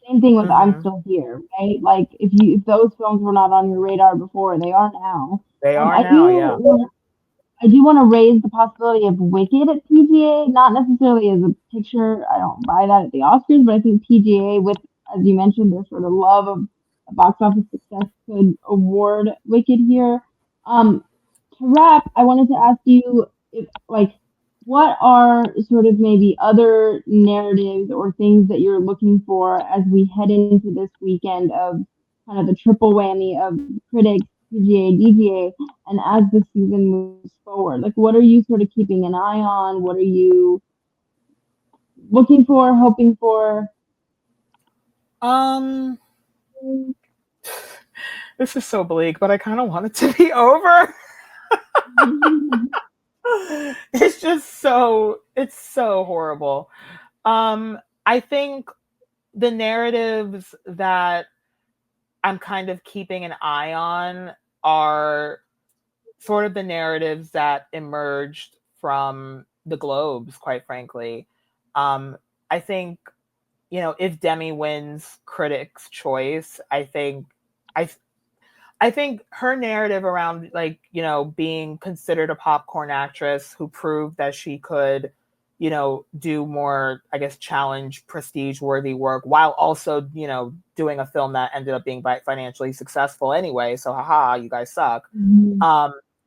Same thing with I'm Still Here, right? Like if those films were not on your radar before, they are now. They are I now, yeah. I do want to raise the possibility of Wicked at PGA, not necessarily as a picture. I don't buy that at the Oscars, but I think PGA, with, as you mentioned, their sort of love of box office success, could award Wicked here. To wrap, I wanted to ask you, if, like, what are sort of maybe other narratives or things that you're looking for as we head into this weekend of kind of the triple whammy of critics, PGA, DGA, and as the season moves forward? Like, what are you sort of keeping an eye on? What are you looking for, hoping for? This is so bleak, but I kind of want it to be over. It's so horrible. I think the narratives that I'm kind of keeping an eye on are sort of the narratives that emerged from the Globes, quite frankly. I think, if Demi wins Critics' Choice, I think her narrative around, like, being considered a popcorn actress who proved that she could, do more, I guess, challenge prestige worthy work while also, doing a film that ended up being financially successful anyway. So, haha, you guys suck.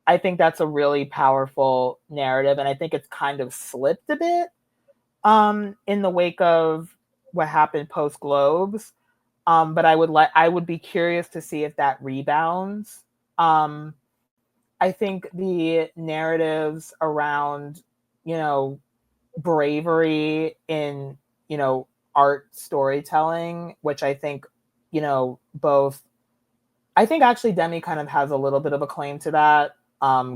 I think that's a really powerful narrative. And I think it's kind of slipped a bit in the wake of what happened post Globes. But I would be curious to see if that rebounds. I think the narratives around, bravery in, art storytelling, which I think, I think actually Demi kind of has a little bit of a claim to that,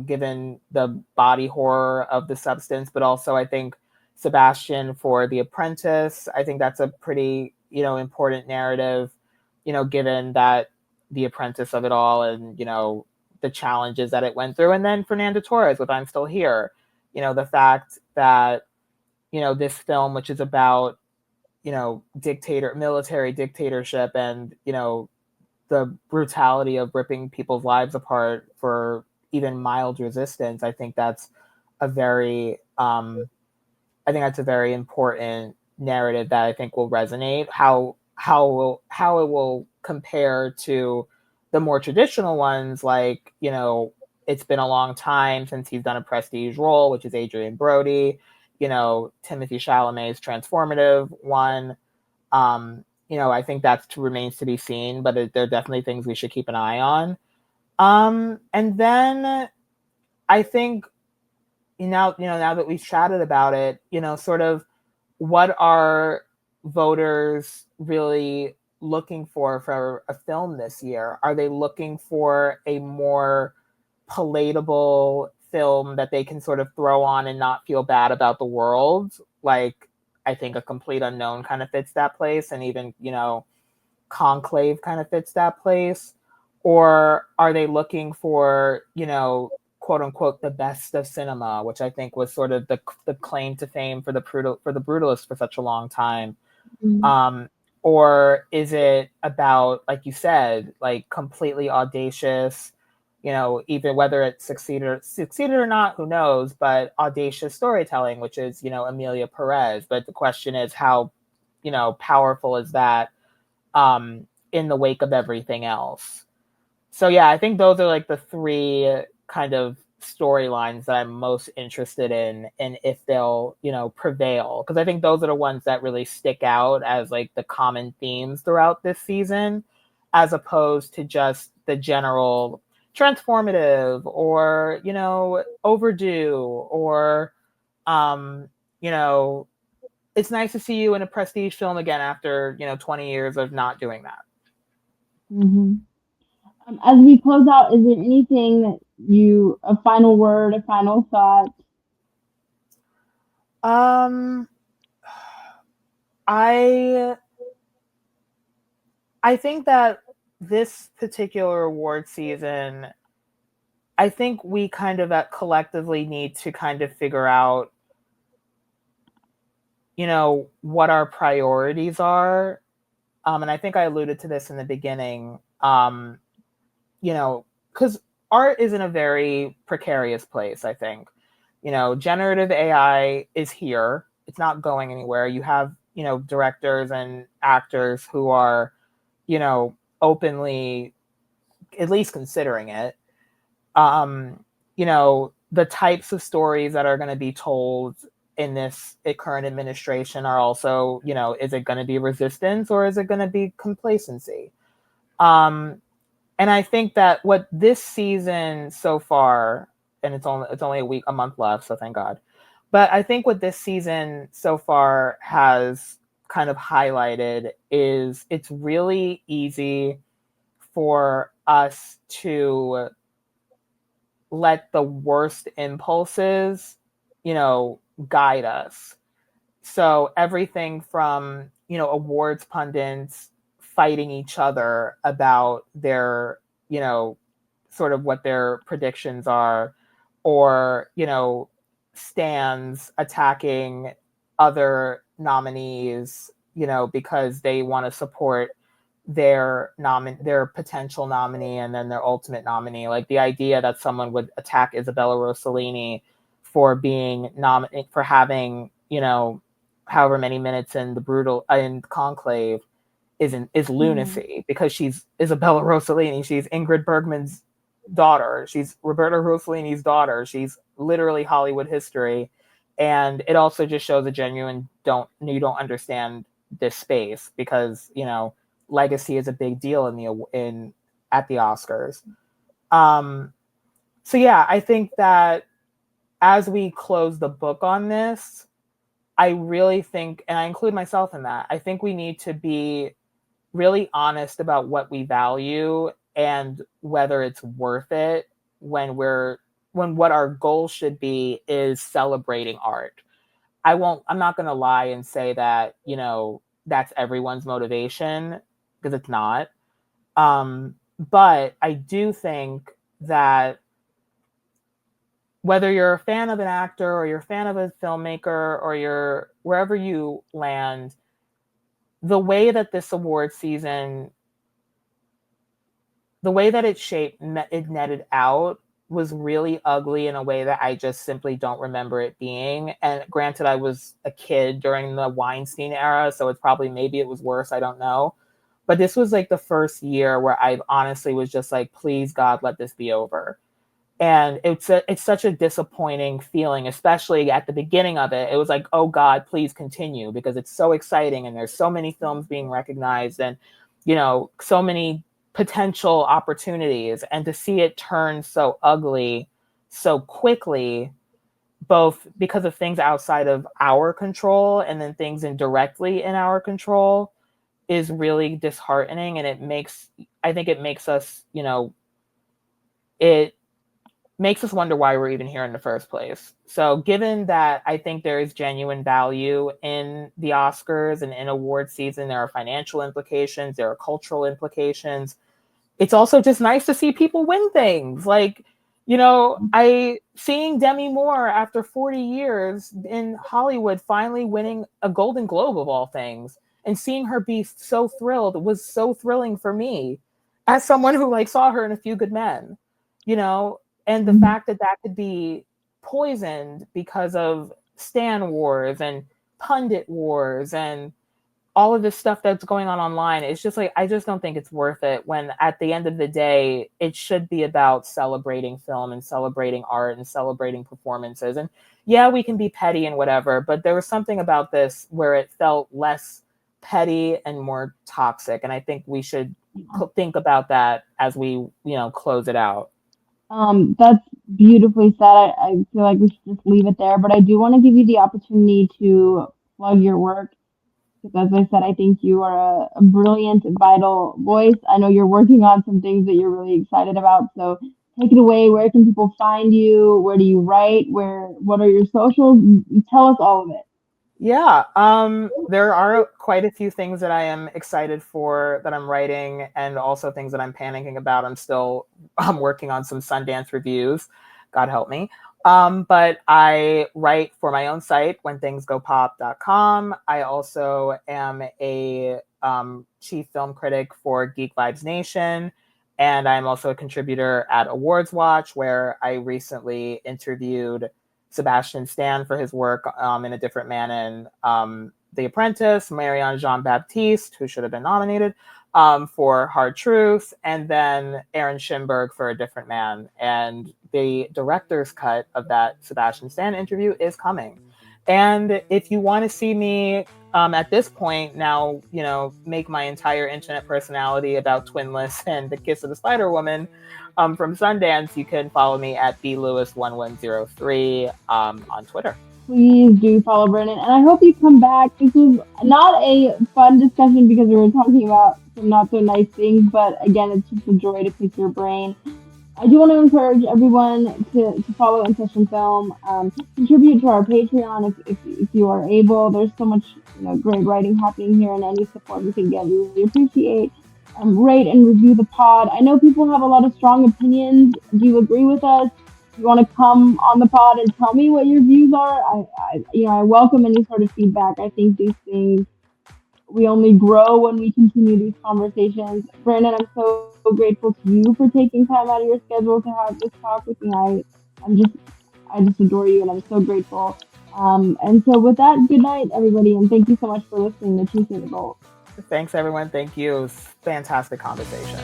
given the body horror of The Substance, but also I think Sebastian for The Apprentice, I think that's a pretty, important narrative, given that The Apprentice of it all and, the challenges that it went through. And then Fernanda Torres with I'm Still Here, the fact that, this film, which is about, military dictatorship and, the brutality of ripping people's lives apart for even mild resistance. I think that's a very important narrative that I think will resonate. How it will compare to the more traditional ones, like, it's been a long time since he's done a prestige role, which is Adrian Brody. Timothy Chalamet's transformative one. I think that remains to be seen, but there are definitely things we should keep an eye on. And then I think now that we've chatted about it, sort of what are voters really looking for a film this year? Are they looking for a more palatable film that they can sort of throw on and not feel bad about the world? Like, I think A Complete Unknown kind of fits that place, and even, Conclave kind of fits that place. Or are they looking for, quote unquote, the best of cinema, which I think was sort of the claim to fame for the Brutalist for such a long time? Mm-hmm. Or is it about, like you said, like completely audacious, even whether it succeeded or not, who knows, but audacious storytelling, which is, Amelia Perez. But the question is how, powerful is that in the wake of everything else? So yeah, I think those are like the three kind of storylines that I'm most interested in, and if they'll, prevail, because I think those are the ones that really stick out as like the common themes throughout this season, as opposed to just the general transformative or, overdue, or um, it's nice to see you in a prestige film again after, 20 years of not doing that. Mm-hmm. As we close out, is there anything that a final word, a final thought? Um, I think that this particular award season, I think we kind of collectively need to kind of figure out, what our priorities are. And I think I alluded to this in the beginning, because art is in a very precarious place, I think. Generative AI is here. It's not going anywhere. You have, directors and actors who are, openly at least considering it. The types of stories that are going to be told in this current administration are also, is it going to be resistance or is it going to be complacency? And I think that what this season so far, and it's only a month left, so thank God. But I think what this season so far has kind of highlighted is it's really easy for us to let the worst impulses, guide us. So everything from, awards pundits fighting each other about their, sort of what their predictions are, or, stands attacking other nominees, because they want to support their potential nominee and then their ultimate nominee. Like the idea that someone would attack Isabella Rossellini for being for having, however many minutes in in Conclave is lunacy, because she's Isabella Rossellini. She's Ingrid Bergman's daughter. She's Roberta Rossellini's daughter. She's literally Hollywood history. And it also just shows a genuine you don't understand this space, because, legacy is a big deal at the Oscars. So yeah, I think that as we close the book on this, I really think, and I include myself in that, I think we need to be really honest about what we value and whether it's worth it when what our goal should be is celebrating art. I'm not going to lie and say that, that's everyone's motivation, because it's not. But I do think that whether you're a fan of an actor or you're a fan of a filmmaker or you're wherever you land, the way that this award season, the way that it netted out was really ugly in a way that I just simply don't remember it being. And granted, I was a kid during the Weinstein era, so maybe it was worse, I don't know. But this was like the first year where I honestly was just like, please God, let this be over. And it's such a disappointing feeling, especially at the beginning of it. It was like, oh God, please continue, because it's so exciting and there's so many films being recognized and, you know, so many potential opportunities. And to see it turn so ugly so quickly, both because of things outside of our control and then things indirectly in our control, is really disheartening. And I think it makes us, you know, it makes us wonder why we're even here in the first place. So given that I think there is genuine value in the Oscars and in award season, there are financial implications, there are cultural implications. It's also just nice to see people win things. Like, you know, seeing Demi Moore after 40 years in Hollywood finally winning a Golden Globe of all things, and seeing her be so thrilled was so thrilling for me as someone who like saw her in A Few Good Men, you know. And the fact that could be poisoned because of Stan wars and pundit wars and all of this stuff that's going on online, it's just like, I just don't think it's worth it, when at the end of the day, it should be about celebrating film and celebrating art and celebrating performances. And yeah, we can be petty and whatever, but there was something about this where it felt less petty and more toxic. And I think we should think about that as we, you know, close it out. That's beautifully said. I feel like we should just leave it there, but I do want to give you the opportunity to plug your work, because as I said, I think you are a brilliant, vital voice. I know you're working on some things that you're really excited about. So take it away. Where can people find you? Where do you write? What are your socials? Tell us all of it. Yeah, there are quite a few things that I am excited for that I'm writing, and also things that I'm panicking about. I'm working on some Sundance reviews, God help me. But I write for my own site, whenthingsgopop.com. I also am a chief film critic for Geek Vibes Nation, and I'm also a contributor at Awards Watch, where I recently interviewed Sebastian Stan for his work in A Different Man in The Apprentice, Marianne Jean-Baptiste, who should have been nominated, for Hard Truth, and then Aaron Schimberg for A Different Man. And the director's cut of that Sebastian Stan interview is coming. And if you want to see me at this point now, you know, make my entire internet personality about Twinless and The Kiss of the Spider Woman from Sundance, you can follow me at blewis1103 on Twitter. Please do follow Brennan, and I hope you come back. This was not a fun discussion because we were talking about some not so nice things, but again, it's just a joy to pick your brain. I do want to encourage everyone to follow In Session Film, contribute to our Patreon if you are able. There's so much, you know, great writing happening here, and any support we can get, we really appreciate. Rate and review the pod. I know people have a lot of strong opinions. Do you agree with us? Do you want to come on the pod and tell me what your views are? I welcome any sort of feedback. I think these things, we only grow when we continue these conversations. Brandon, I'm so grateful to you for taking time out of your schedule to have this talk with me. I just adore you, and I'm so grateful. And so with that, good night, everybody, and thank you so much for listening to Tuesday the Bolt. Thanks, everyone. Thank you. It was a fantastic conversation.